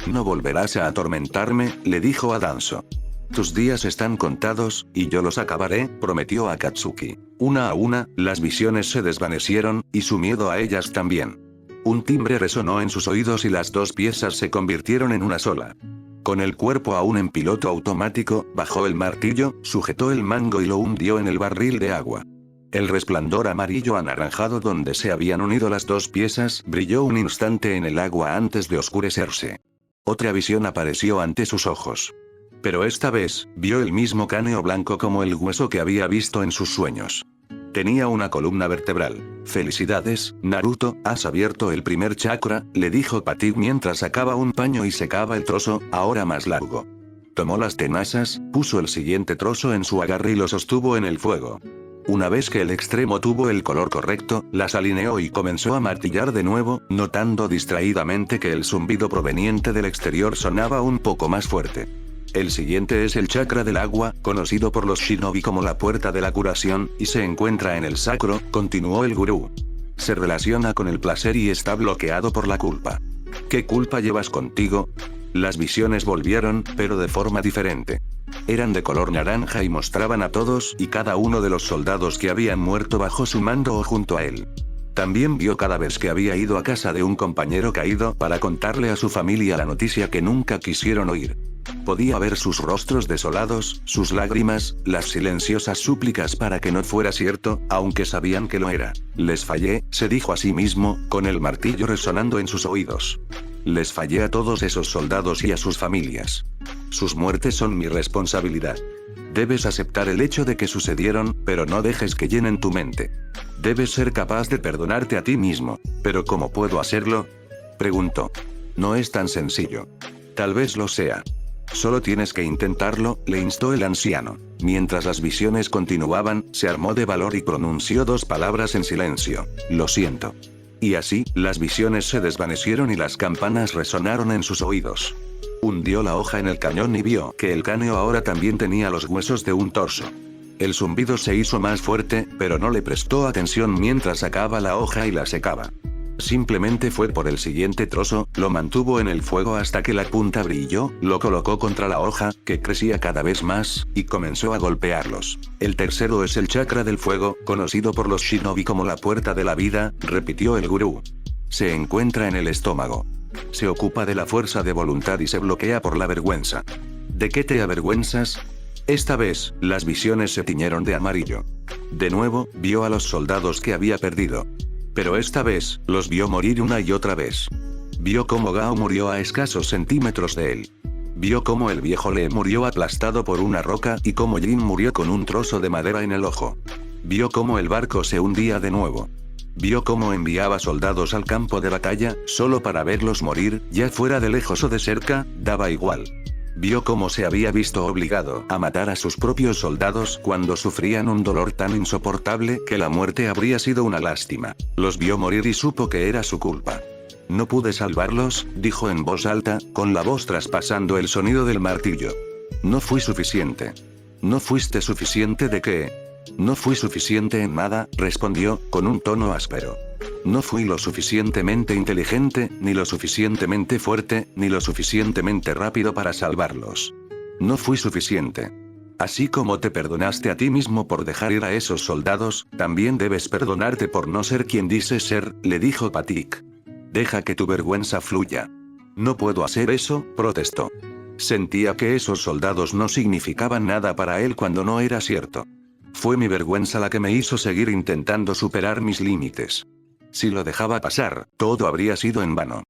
No volverás a atormentarme, le dijo a Danzo. Tus días están contados, y yo los acabaré, prometió Akatsuki. Una a una, las visiones se desvanecieron, y su miedo a ellas también. Un timbre resonó en sus oídos y las dos piezas se convirtieron en una sola. Con el cuerpo aún en piloto automático, bajó el martillo, sujetó el mango y lo hundió en el barril de agua. El resplandor amarillo anaranjado donde se habían unido las dos piezas brilló un instante en el agua antes de oscurecerse. Otra visión apareció ante sus ojos. Pero esta vez, vio el mismo cráneo blanco como el hueso que había visto en sus sueños. Tenía una columna vertebral. Felicidades, Naruto, has abierto el primer chakra, le dijo Patik mientras sacaba un paño y secaba el trozo, ahora más largo. Tomó las tenazas, puso el siguiente trozo en su agarre y lo sostuvo en el fuego. Una vez que el extremo tuvo el color correcto, las alineó y comenzó a martillar de nuevo, notando distraídamente que el zumbido proveniente del exterior sonaba un poco más fuerte. El siguiente es el chakra del agua, conocido por los shinobi como la puerta de la curación, y se encuentra en el sacro, continuó el gurú. Se relaciona con el placer y está bloqueado por la culpa. ¿Qué culpa llevas contigo? Las visiones volvieron, pero de forma diferente. Eran de color naranja y mostraban a todos y cada uno de los soldados que habían muerto bajo su mando o junto a él. También vio cada vez que había ido a casa de un compañero caído para contarle a su familia la noticia que nunca quisieron oír. Podía ver sus rostros desolados, sus lágrimas, las silenciosas súplicas para que no fuera cierto, aunque sabían que lo era. Les fallé, se dijo a sí mismo, con el martillo resonando en sus oídos. Les fallé a todos esos soldados y a sus familias. Sus muertes son mi responsabilidad. Debes aceptar el hecho de que sucedieron, pero no dejes que llenen tu mente. Debes ser capaz de perdonarte a ti mismo. ¿Pero cómo puedo hacerlo?, preguntó. No es tan sencillo. Tal vez lo sea. Solo tienes que intentarlo, le instó el anciano. Mientras las visiones continuaban, se armó de valor y pronunció dos palabras en silencio. Lo siento. Y así, las visiones se desvanecieron y las campanas resonaron en sus oídos. Hundió la hoja en el cañón y vio que el cráneo ahora también tenía los huesos de un torso. El zumbido se hizo más fuerte, pero no le prestó atención mientras sacaba la hoja y la secaba. Simplemente fue por el siguiente trozo, lo mantuvo en el fuego hasta que la punta brilló, lo colocó contra la hoja, que crecía cada vez más, y comenzó a golpearlos. El tercero es el chakra del fuego, conocido por los shinobi como la puerta de la vida, repitió el gurú. Se encuentra en el estómago. Se ocupa de la fuerza de voluntad y se bloquea por la vergüenza. ¿De qué te avergüenzas? Esta vez, las visiones se tiñeron de amarillo. De nuevo, vio a los soldados que había perdido. Pero esta vez, los vio morir una y otra vez. Vio cómo Gao murió a escasos centímetros de él. Vio cómo el viejo Lee murió aplastado por una roca y cómo Jin murió con un trozo de madera en el ojo. Vio cómo el barco se hundía de nuevo. Vio cómo enviaba soldados al campo de batalla, solo para verlos morir, ya fuera de lejos o de cerca, daba igual. Vio cómo se había visto obligado a matar a sus propios soldados cuando sufrían un dolor tan insoportable que la muerte habría sido una lástima. Los vio morir y supo que era su culpa. No pude salvarlos, dijo en voz alta, con la voz traspasando el sonido del martillo. No fui suficiente. ¿No fuiste suficiente de qué? No fui suficiente en nada, respondió, con un tono áspero. No fui lo suficientemente inteligente, ni lo suficientemente fuerte, ni lo suficientemente rápido para salvarlos. No fui suficiente. Así como te perdonaste a ti mismo por dejar ir a esos soldados, también debes perdonarte por no ser quien dices ser, le dijo Patik. Deja que tu vergüenza fluya. No puedo hacer eso, protestó. Sentía que esos soldados no significaban nada para él cuando no era cierto. Fue mi vergüenza la que me hizo seguir intentando superar mis límites. Si lo dejaba pasar, todo habría sido en vano.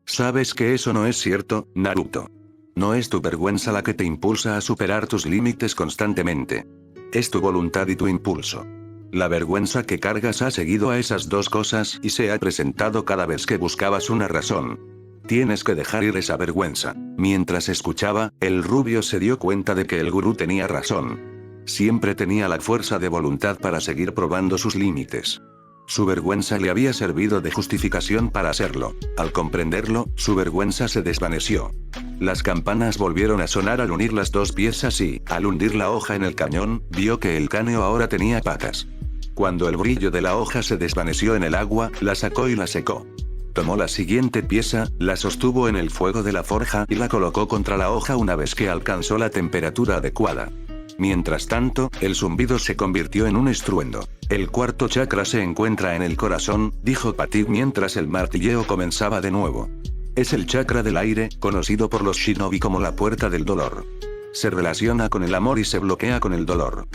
Sabes que eso no es cierto, Naruto. No es tu vergüenza la que te impulsa a superar tus límites constantemente. Es tu voluntad y tu impulso. La vergüenza que cargas ha seguido a esas dos cosas y se ha presentado cada vez que buscabas una razón. Tienes que dejar ir esa vergüenza. Mientras escuchaba, el rubio se dio cuenta de que el gurú tenía razón. Siempre tenía la fuerza de voluntad para seguir probando sus límites. Su vergüenza le había servido de justificación para hacerlo. Al comprenderlo, su vergüenza se desvaneció. Las campanas volvieron a sonar al unir las dos piezas y, al hundir la hoja en el cañón, vio que el cráneo ahora tenía patas. Cuando el brillo de la hoja se desvaneció en el agua, la sacó y la secó. Tomó la siguiente pieza, la sostuvo en el fuego de la forja y la colocó contra la hoja una vez que alcanzó la temperatura adecuada. Mientras tanto, el zumbido se convirtió en un estruendo. El cuarto chakra se encuentra en el corazón, dijo Patik mientras el martilleo comenzaba de nuevo. Es el chakra del aire, conocido por los shinobi como la puerta del dolor. Se relaciona con el amor y se bloquea con el dolor.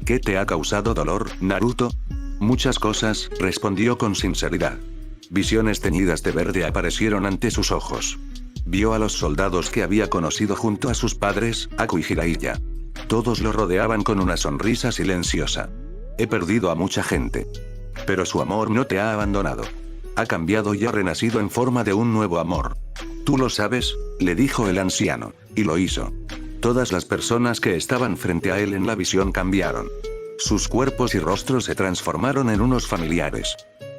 ¿Qué te ha causado dolor, Naruto? Muchas cosas, respondió con sinceridad. Visiones teñidas de verde aparecieron ante sus ojos. Vio a los soldados que había conocido junto a sus padres, Aku y Jiraiya. Todos lo rodeaban con una sonrisa silenciosa. He perdido a mucha gente. Pero su amor no te ha abandonado. Ha cambiado y ha renacido en forma de un nuevo amor. Tú lo sabes, le dijo el anciano. Y lo hizo. Todas las personas que estaban frente a él en la visión cambiaron. Sus cuerpos y rostros se transformaron en unos familiares.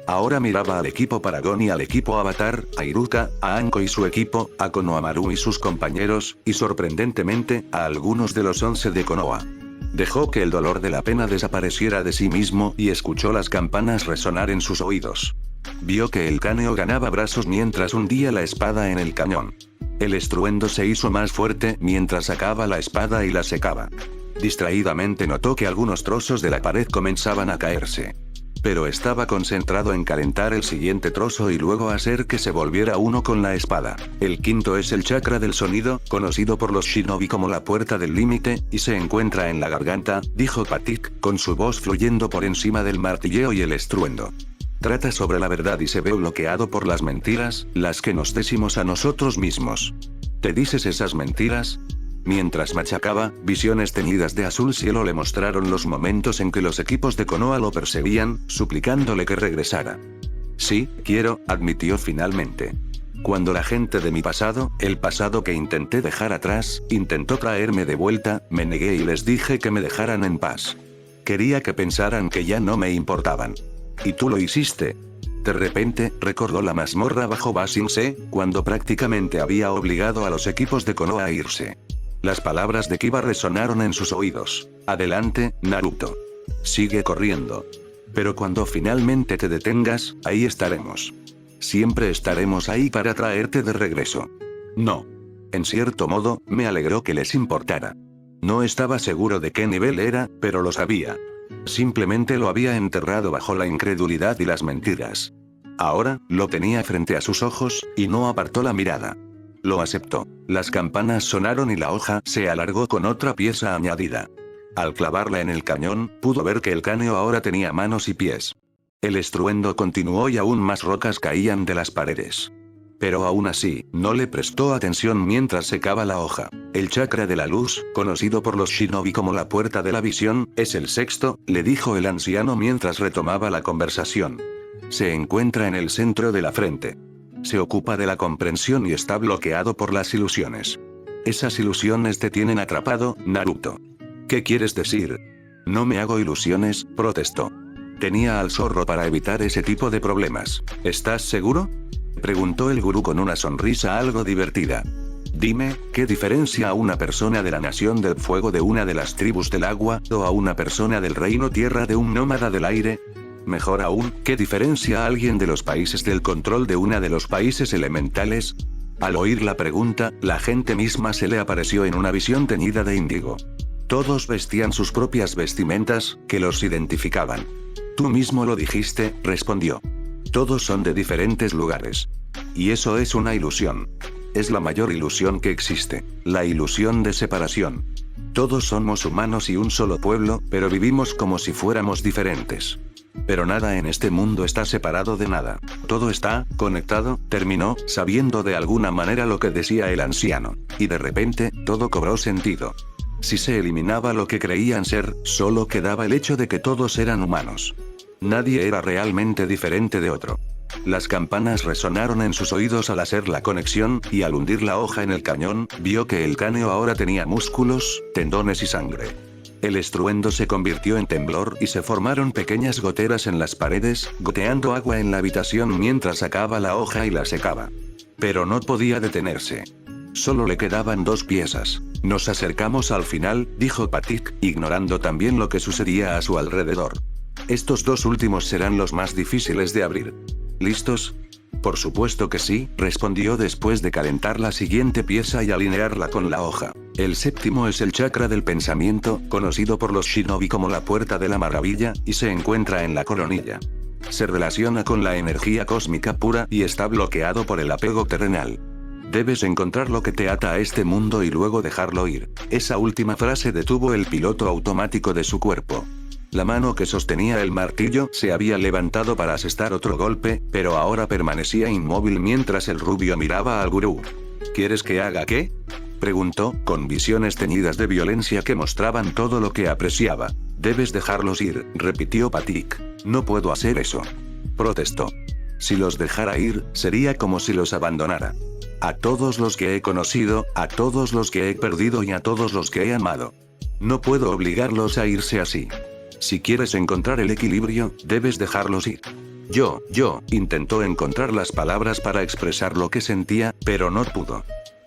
Ahora miraba al equipo Paragon y al equipo Avatar, a Iruka, a Anko y su equipo, a Konohamaru y sus compañeros, y sorprendentemente, a algunos de los 11 de Konoha. Dejó que el dolor de la pena desapareciera de sí mismo y escuchó las campanas resonar en sus oídos. Vio que el cráneo ganaba brazos mientras hundía la espada en el cañón. El estruendo se hizo más fuerte mientras sacaba la espada y la secaba. Distraídamente notó que algunos trozos de la pared comenzaban a caerse. Pero estaba concentrado en calentar el siguiente trozo y luego hacer que se volviera uno con la espada. El quinto es el chakra del sonido, conocido por los shinobi como la puerta del límite, y se encuentra en la garganta, dijo Patik, con su voz fluyendo por encima del martilleo y el estruendo. Trata sobre la verdad y se ve bloqueado por las mentiras, las que nos decimos a nosotros mismos. ¿Te dices esas mentiras? Mientras machacaba, visiones teñidas de azul cielo le mostraron los momentos en que los equipos de Konoha lo perseguían, suplicándole que regresara. Sí, quiero, admitió finalmente. Cuando la gente de mi pasado, el pasado que intenté dejar atrás, intentó traerme de vuelta, me negué y les dije que me dejaran en paz. Quería que pensaran que ya no me importaban. Y tú lo hiciste. De repente, recordó la mazmorra bajo Ba Sing Se, cuando prácticamente había obligado a los equipos de Konoha a irse. Las palabras de Kiba resonaron en sus oídos. Adelante, Naruto. Sigue corriendo. Pero cuando finalmente te detengas, ahí estaremos. Siempre estaremos ahí para traerte de regreso. No. En cierto modo, me alegró que les importara. No estaba seguro de qué nivel era, pero lo sabía. Simplemente lo había enterrado bajo la incredulidad y las mentiras. Ahora, lo tenía frente a sus ojos, y no apartó la mirada. Lo aceptó. Las campanas sonaron y la hoja se alargó con otra pieza añadida. Al clavarla en el cañón, pudo ver que el cráneo ahora tenía manos y pies. El estruendo continuó y aún más rocas caían de las paredes. Pero aún así, no le prestó atención mientras secaba la hoja. El chakra de la luz, conocido por los shinobi como la puerta de la visión, es el sexto, le dijo el anciano mientras retomaba la conversación. Se encuentra en el centro de la frente. Se ocupa de la comprensión y está bloqueado por las ilusiones. Esas ilusiones te tienen atrapado, Naruto. ¿Qué quieres decir? No me hago ilusiones, protestó. Tenía al zorro para evitar ese tipo de problemas. ¿Estás seguro? Preguntó el gurú con una sonrisa algo divertida. Dime, ¿qué diferencia a una persona de la Nación del Fuego de una de las tribus del agua, o a una persona del Reino Tierra de un nómada del aire? Mejor aún, ¿qué diferencia a alguien de los países del control de una de los países elementales? Al oír la pregunta, la gente misma se le apareció en una visión teñida de índigo. Todos vestían sus propias vestimentas, que los identificaban. Tú mismo lo dijiste, respondió. Todos son de diferentes lugares. Y eso es una ilusión. Es la mayor ilusión que existe, la ilusión de separación. Todos somos humanos y un solo pueblo, pero vivimos como si fuéramos diferentes. Pero nada en este mundo está separado de nada. Todo está conectado, terminó, sabiendo de alguna manera lo que decía el anciano. Y de repente, todo cobró sentido. Si se eliminaba lo que creían ser, solo quedaba el hecho de que todos eran humanos. Nadie era realmente diferente de otro. Las campanas resonaron en sus oídos al hacer la conexión, y al hundir la hoja en el cañón, vio que el cráneo ahora tenía músculos, tendones y sangre. El estruendo se convirtió en temblor y se formaron pequeñas goteras en las paredes, goteando agua en la habitación mientras sacaba la hoja y la secaba. Pero no podía detenerse. Solo le quedaban 2 piezas. Nos acercamos al final, dijo Patrick, ignorando también lo que sucedía a su alrededor. Estos 2 últimos serán los más difíciles de abrir. ¿Listos? Por supuesto que sí, respondió después de calentar la siguiente pieza y alinearla con la hoja. El séptimo es el chakra del pensamiento, conocido por los shinobi como la puerta de la maravilla, y se encuentra en la coronilla. Se relaciona con la energía cósmica pura y está bloqueado por el apego terrenal. Debes encontrar lo que te ata a este mundo y luego dejarlo ir. Esa última frase detuvo el piloto automático de su cuerpo. La mano que sostenía el martillo se había levantado para asestar otro golpe, pero ahora permanecía inmóvil mientras el rubio miraba al gurú. ¿Quieres que haga qué?, preguntó, con visiones teñidas de violencia que mostraban todo lo que apreciaba. Debes dejarlos ir, repitió Patrick. No puedo hacer eso, protestó. Si los dejara ir, sería como si los abandonara. A todos los que he conocido, a todos los que he perdido y a todos los que he amado. No puedo obligarlos a irse así. Si quieres encontrar el equilibrio, debes dejarlos ir. Intentó encontrar las palabras para expresar lo que sentía, pero no pudo.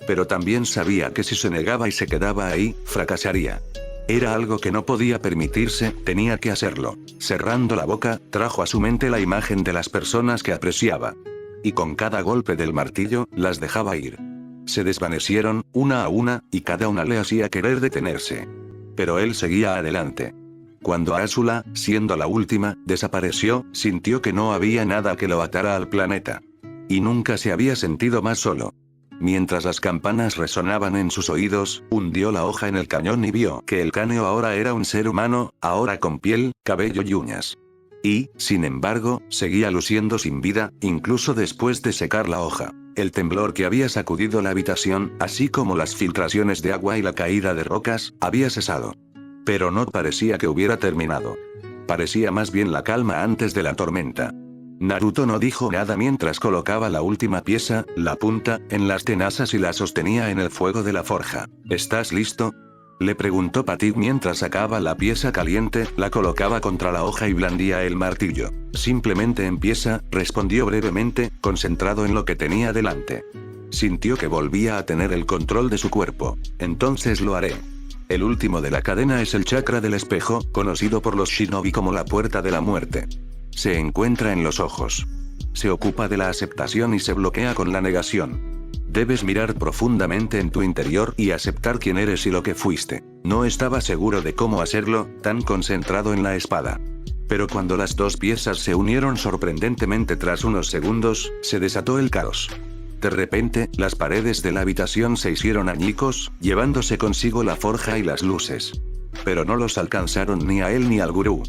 Pero también sabía que si se negaba y se quedaba ahí, fracasaría. Era algo que no podía permitirse, tenía que hacerlo. Cerrando la boca, trajo a su mente la imagen de las personas que apreciaba. Y con cada golpe del martillo, las dejaba ir. Se desvanecieron, una a una, y cada una le hacía querer detenerse. Pero él seguía adelante. Cuando Azula, siendo la última, desapareció, sintió que no había nada que lo atara al planeta. Y nunca se había sentido más solo. Mientras las campanas resonaban en sus oídos, hundió la hoja en el cañón y vio que el cráneo ahora era un ser humano, ahora con piel, cabello y uñas. Y, sin embargo, seguía luciendo sin vida, incluso después de secar la hoja. El temblor que había sacudido la habitación, así como las filtraciones de agua y la caída de rocas, había cesado. Pero no parecía que hubiera terminado. Parecía más bien la calma antes de la tormenta. Naruto no dijo nada mientras colocaba la última pieza, la punta, en las tenazas y la sostenía en el fuego de la forja. ¿Estás listo?, le preguntó Patrick mientras sacaba la pieza caliente, la colocaba contra la hoja y blandía el martillo. Simplemente empieza, respondió brevemente, concentrado en lo que tenía delante. Sintió que volvía a tener el control de su cuerpo. Entonces lo haré. El último de la cadena es el chakra del espejo, conocido por los shinobi como la puerta de la muerte. Se encuentra en los ojos. Se ocupa de la aceptación y se bloquea con la negación. Debes mirar profundamente en tu interior y aceptar quién eres y lo que fuiste. No estaba seguro de cómo hacerlo, tan concentrado en la espada. Pero cuando las 2 piezas se unieron sorprendentemente tras unos segundos, se desató el caos. De repente, las paredes de la habitación se hicieron añicos, llevándose consigo la forja y las luces. Pero no los alcanzaron ni a él ni al gurú.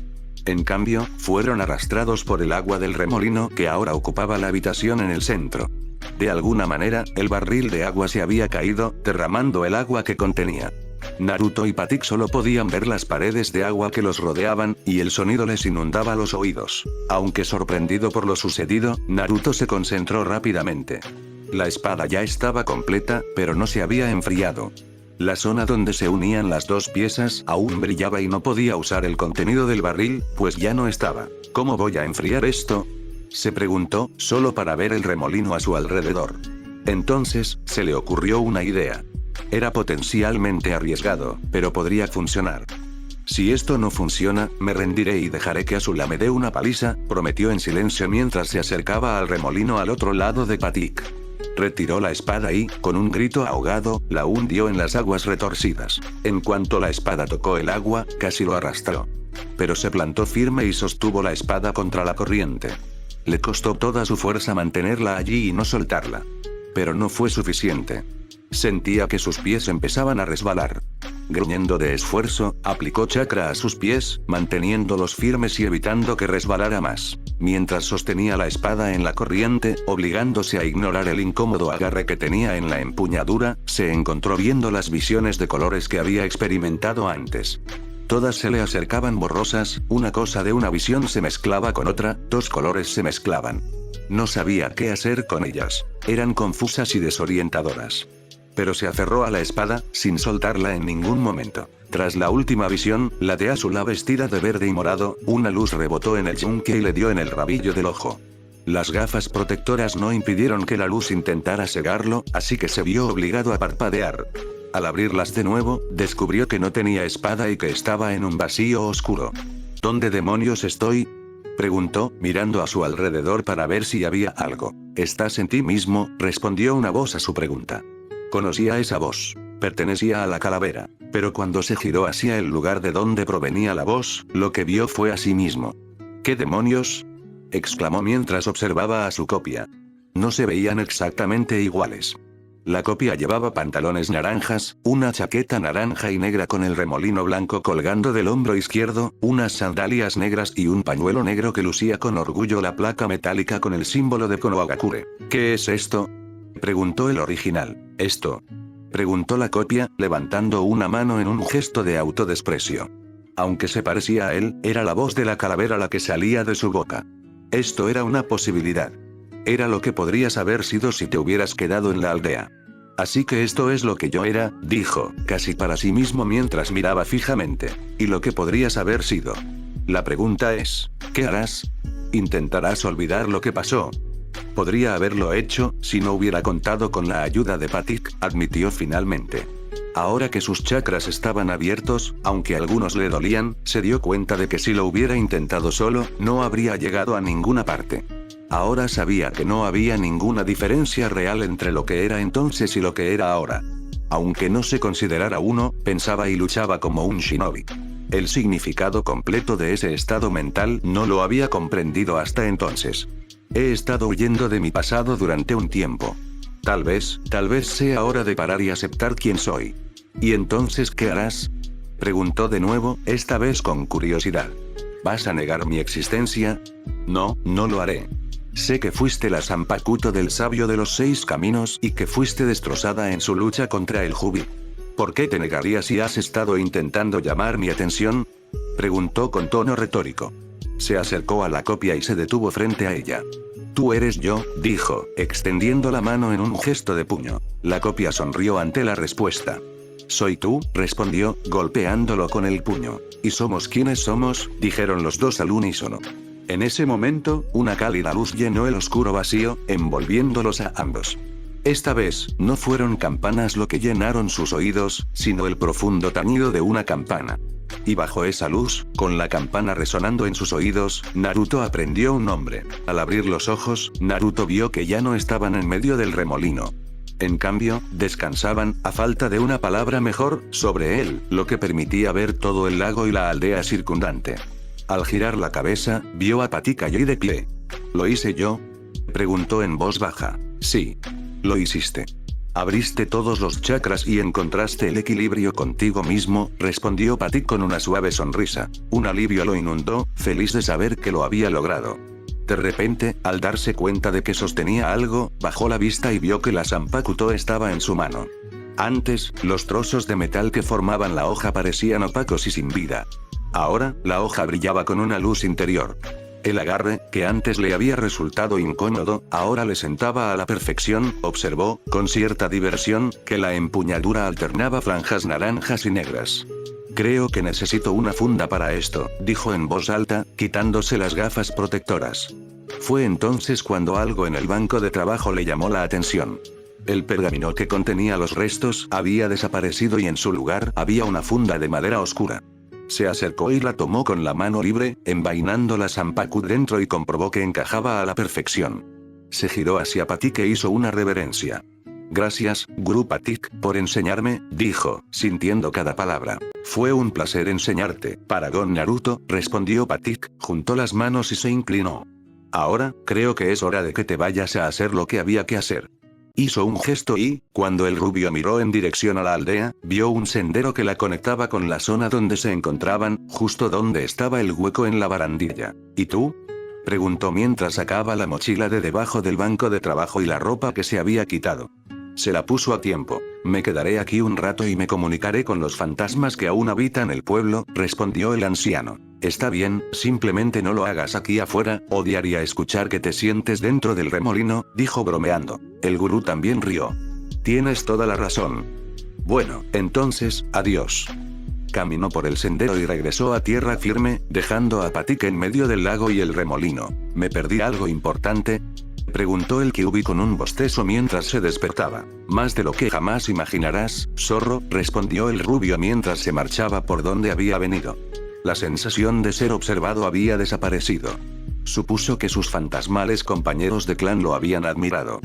En cambio, fueron arrastrados por el agua del remolino que ahora ocupaba la habitación en el centro. De alguna manera, el barril de agua se había caído, derramando el agua que contenía. Naruto y Patrick solo podían ver las paredes de agua que los rodeaban, y el sonido les inundaba los oídos. Aunque sorprendido por lo sucedido, Naruto se concentró rápidamente. La espada ya estaba completa, pero no se había enfriado. La zona donde se unían las 2 piezas aún brillaba y no podía usar el contenido del barril, pues ya no estaba. ¿Cómo voy a enfriar esto?, se preguntó, solo para ver el remolino a su alrededor. Entonces, se le ocurrió una idea. Era potencialmente arriesgado, pero podría funcionar. Si esto no funciona, me rendiré y dejaré que Azula me dé una paliza, prometió en silencio mientras se acercaba al remolino al otro lado de Patrick. Retiró la espada y, con un grito ahogado, la hundió en las aguas retorcidas. En cuanto la espada tocó el agua, casi lo arrastró. Pero se plantó firme y sostuvo la espada contra la corriente. Le costó toda su fuerza mantenerla allí y no soltarla. Pero no fue suficiente. Sentía que sus pies empezaban a resbalar. Gruñendo de esfuerzo, aplicó chakra a sus pies, manteniéndolos firmes y evitando que resbalara más. Mientras sostenía la espada en la corriente, obligándose a ignorar el incómodo agarre que tenía en la empuñadura, se encontró viendo las visiones de colores que había experimentado antes. Todas se le acercaban borrosas, una cosa de una visión se mezclaba con otra, 2 colores se mezclaban. No sabía qué hacer con ellas. Eran confusas y desorientadoras. Pero se aferró a la espada, sin soltarla en ningún momento. Tras la última visión, la de Azula vestida de verde y morado, una luz rebotó en el yunque y le dio en el rabillo del ojo. Las gafas protectoras no impidieron que la luz intentara cegarlo, así que se vio obligado a parpadear. Al abrirlas de nuevo, descubrió que no tenía espada y que estaba en un vacío oscuro. ¿Dónde demonios estoy?, preguntó, mirando a su alrededor para ver si había algo. «Estás en ti mismo», respondió una voz a su pregunta. Conocía esa voz. Pertenecía a la calavera. Pero cuando se giró hacia el lugar de donde provenía la voz, lo que vio fue a sí mismo. «¿Qué demonios?», exclamó mientras observaba a su copia. No se veían exactamente iguales. La copia llevaba pantalones naranjas, una chaqueta naranja y negra con el remolino blanco colgando del hombro izquierdo, unas sandalias negras y un pañuelo negro que lucía con orgullo la placa metálica con el símbolo de Konohagakure. «¿Qué es esto?», preguntó el original. «¿Esto?», preguntó la copia, levantando una mano en un gesto de autodesprecio. Aunque se parecía a él, era la voz de la calavera la que salía de su boca. Esto era una posibilidad. Era lo que podrías haber sido si te hubieras quedado en la aldea. «Así que esto es lo que yo era», dijo, casi para sí mismo mientras miraba fijamente. «Y lo que podrías haber sido. La pregunta es, ¿qué harás? ¿Intentarás olvidar lo que pasó?». «Podría haberlo hecho, si no hubiera contado con la ayuda de Patik», admitió finalmente. Ahora que sus chakras estaban abiertos, aunque algunos le dolían, se dio cuenta de que si lo hubiera intentado solo, no habría llegado a ninguna parte. Ahora sabía que no había ninguna diferencia real entre lo que era entonces y lo que era ahora. Aunque no se considerara uno, pensaba y luchaba como un shinobi. El significado completo de ese estado mental no lo había comprendido hasta entonces. «He estado huyendo de mi pasado durante un tiempo. Tal vez sea hora de parar y aceptar quién soy». «¿Y entonces qué harás?», preguntó de nuevo, esta vez con curiosidad. «¿Vas a negar mi existencia?». «No, no lo haré. Sé que fuiste la Zanpakuto del sabio de los 6 caminos y que fuiste destrozada en su lucha contra el Jubi. ¿Por qué te negarías si has estado intentando llamar mi atención?», preguntó con tono retórico. Se acercó a la copia y se detuvo frente a ella. «Tú eres yo», dijo, extendiendo la mano en un gesto de puño. La copia sonrió ante la respuesta. «Soy tú», respondió, golpeándolo con el puño. «¿Y somos quienes somos?», dijeron los dos al unísono. En ese momento, una cálida luz llenó el oscuro vacío, envolviéndolos a ambos. Esta vez, no fueron campanas lo que llenaron sus oídos, sino el profundo tañido de una campana. Y bajo esa luz, con la campana resonando en sus oídos, Naruto aprendió un nombre. Al abrir los ojos, Naruto vio que ya no estaban en medio del remolino. En cambio, descansaban, a falta de una palabra mejor, sobre él, lo que permitía ver todo el lago y la aldea circundante. Al girar la cabeza, vio a Patik allí de pie. «¿Lo hice yo?», preguntó en voz baja. «Sí. Lo hiciste. Abriste todos los chakras y encontraste el equilibrio contigo mismo», respondió Patik con una suave sonrisa. Un alivio lo inundó, feliz de saber que lo había logrado. De repente, al darse cuenta de que sostenía algo, bajó la vista y vio que la Zanpakuto estaba en su mano. Antes, los trozos de metal que formaban la hoja parecían opacos y sin vida. Ahora, la hoja brillaba con una luz interior. El agarre, que antes le había resultado incómodo, ahora le sentaba a la perfección. Observó, con cierta diversión, que la empuñadura alternaba franjas naranjas y negras. «Creo que necesito una funda para esto», dijo en voz alta, quitándose las gafas protectoras. Fue entonces cuando algo en el banco de trabajo le llamó la atención. El pergamino que contenía los restos había desaparecido y en su lugar había una funda de madera oscura. Se acercó y la tomó con la mano libre, envainando la Zanpakuto dentro y comprobó que encajaba a la perfección. Se giró hacia Patik e hizo una reverencia. «Gracias, Gurú Patik, por enseñarme», dijo, sintiendo cada palabra. «Fue un placer enseñarte, Paragón Naruto», respondió Patik, juntó las manos y se inclinó. «Ahora, creo que es hora de que te vayas a hacer lo que había que hacer». Hizo un gesto y, cuando el rubio miró en dirección a la aldea, vio un sendero que la conectaba con la zona donde se encontraban, justo donde estaba el hueco en la barandilla. «¿Y tú?», preguntó mientras sacaba la mochila de debajo del banco de trabajo y la ropa que se había quitado. Se la puso a tiempo. «Me quedaré aquí un rato y me comunicaré con los fantasmas que aún habitan el pueblo», respondió el anciano. «Está bien, simplemente no lo hagas aquí afuera, odiaría escuchar que te sientes dentro del remolino», dijo bromeando. El gurú también rió. Tienes toda la razón. Bueno, entonces, adiós. Caminó por el sendero y regresó a tierra firme, dejando a Patik en medio del lago y el remolino. ¿Me perdí algo importante?, preguntó el Kyuubi con un bostezo mientras se despertaba. Más de lo que jamás imaginarás, zorro, respondió el rubio mientras se marchaba por donde había venido. La sensación de ser observado había desaparecido. Supuso que sus fantasmales compañeros de clan lo habían admirado.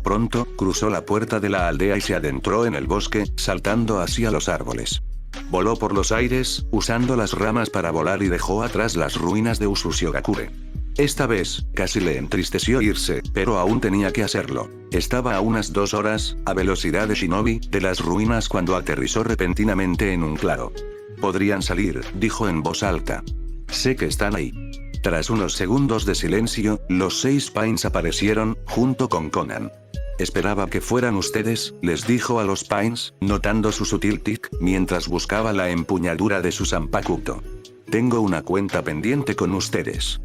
Pronto, cruzó la puerta de la aldea y se adentró en el bosque, saltando hacia los árboles. Voló por los aires, usando las ramas para volar y dejó atrás las ruinas de Usushigakure. Esta vez, casi le entristeció irse, pero aún tenía que hacerlo. Estaba a unas 2 horas, a velocidad de shinobi, de las ruinas cuando aterrizó repentinamente en un claro. Podrían salir, dijo en voz alta. Sé que están ahí. Tras unos segundos de silencio, los 6 Pines aparecieron, junto con Conan. Esperaba que fueran ustedes, les dijo a los Pines, notando su sutil tic, mientras buscaba la empuñadura de su zanpakuto. Tengo una cuenta pendiente con ustedes.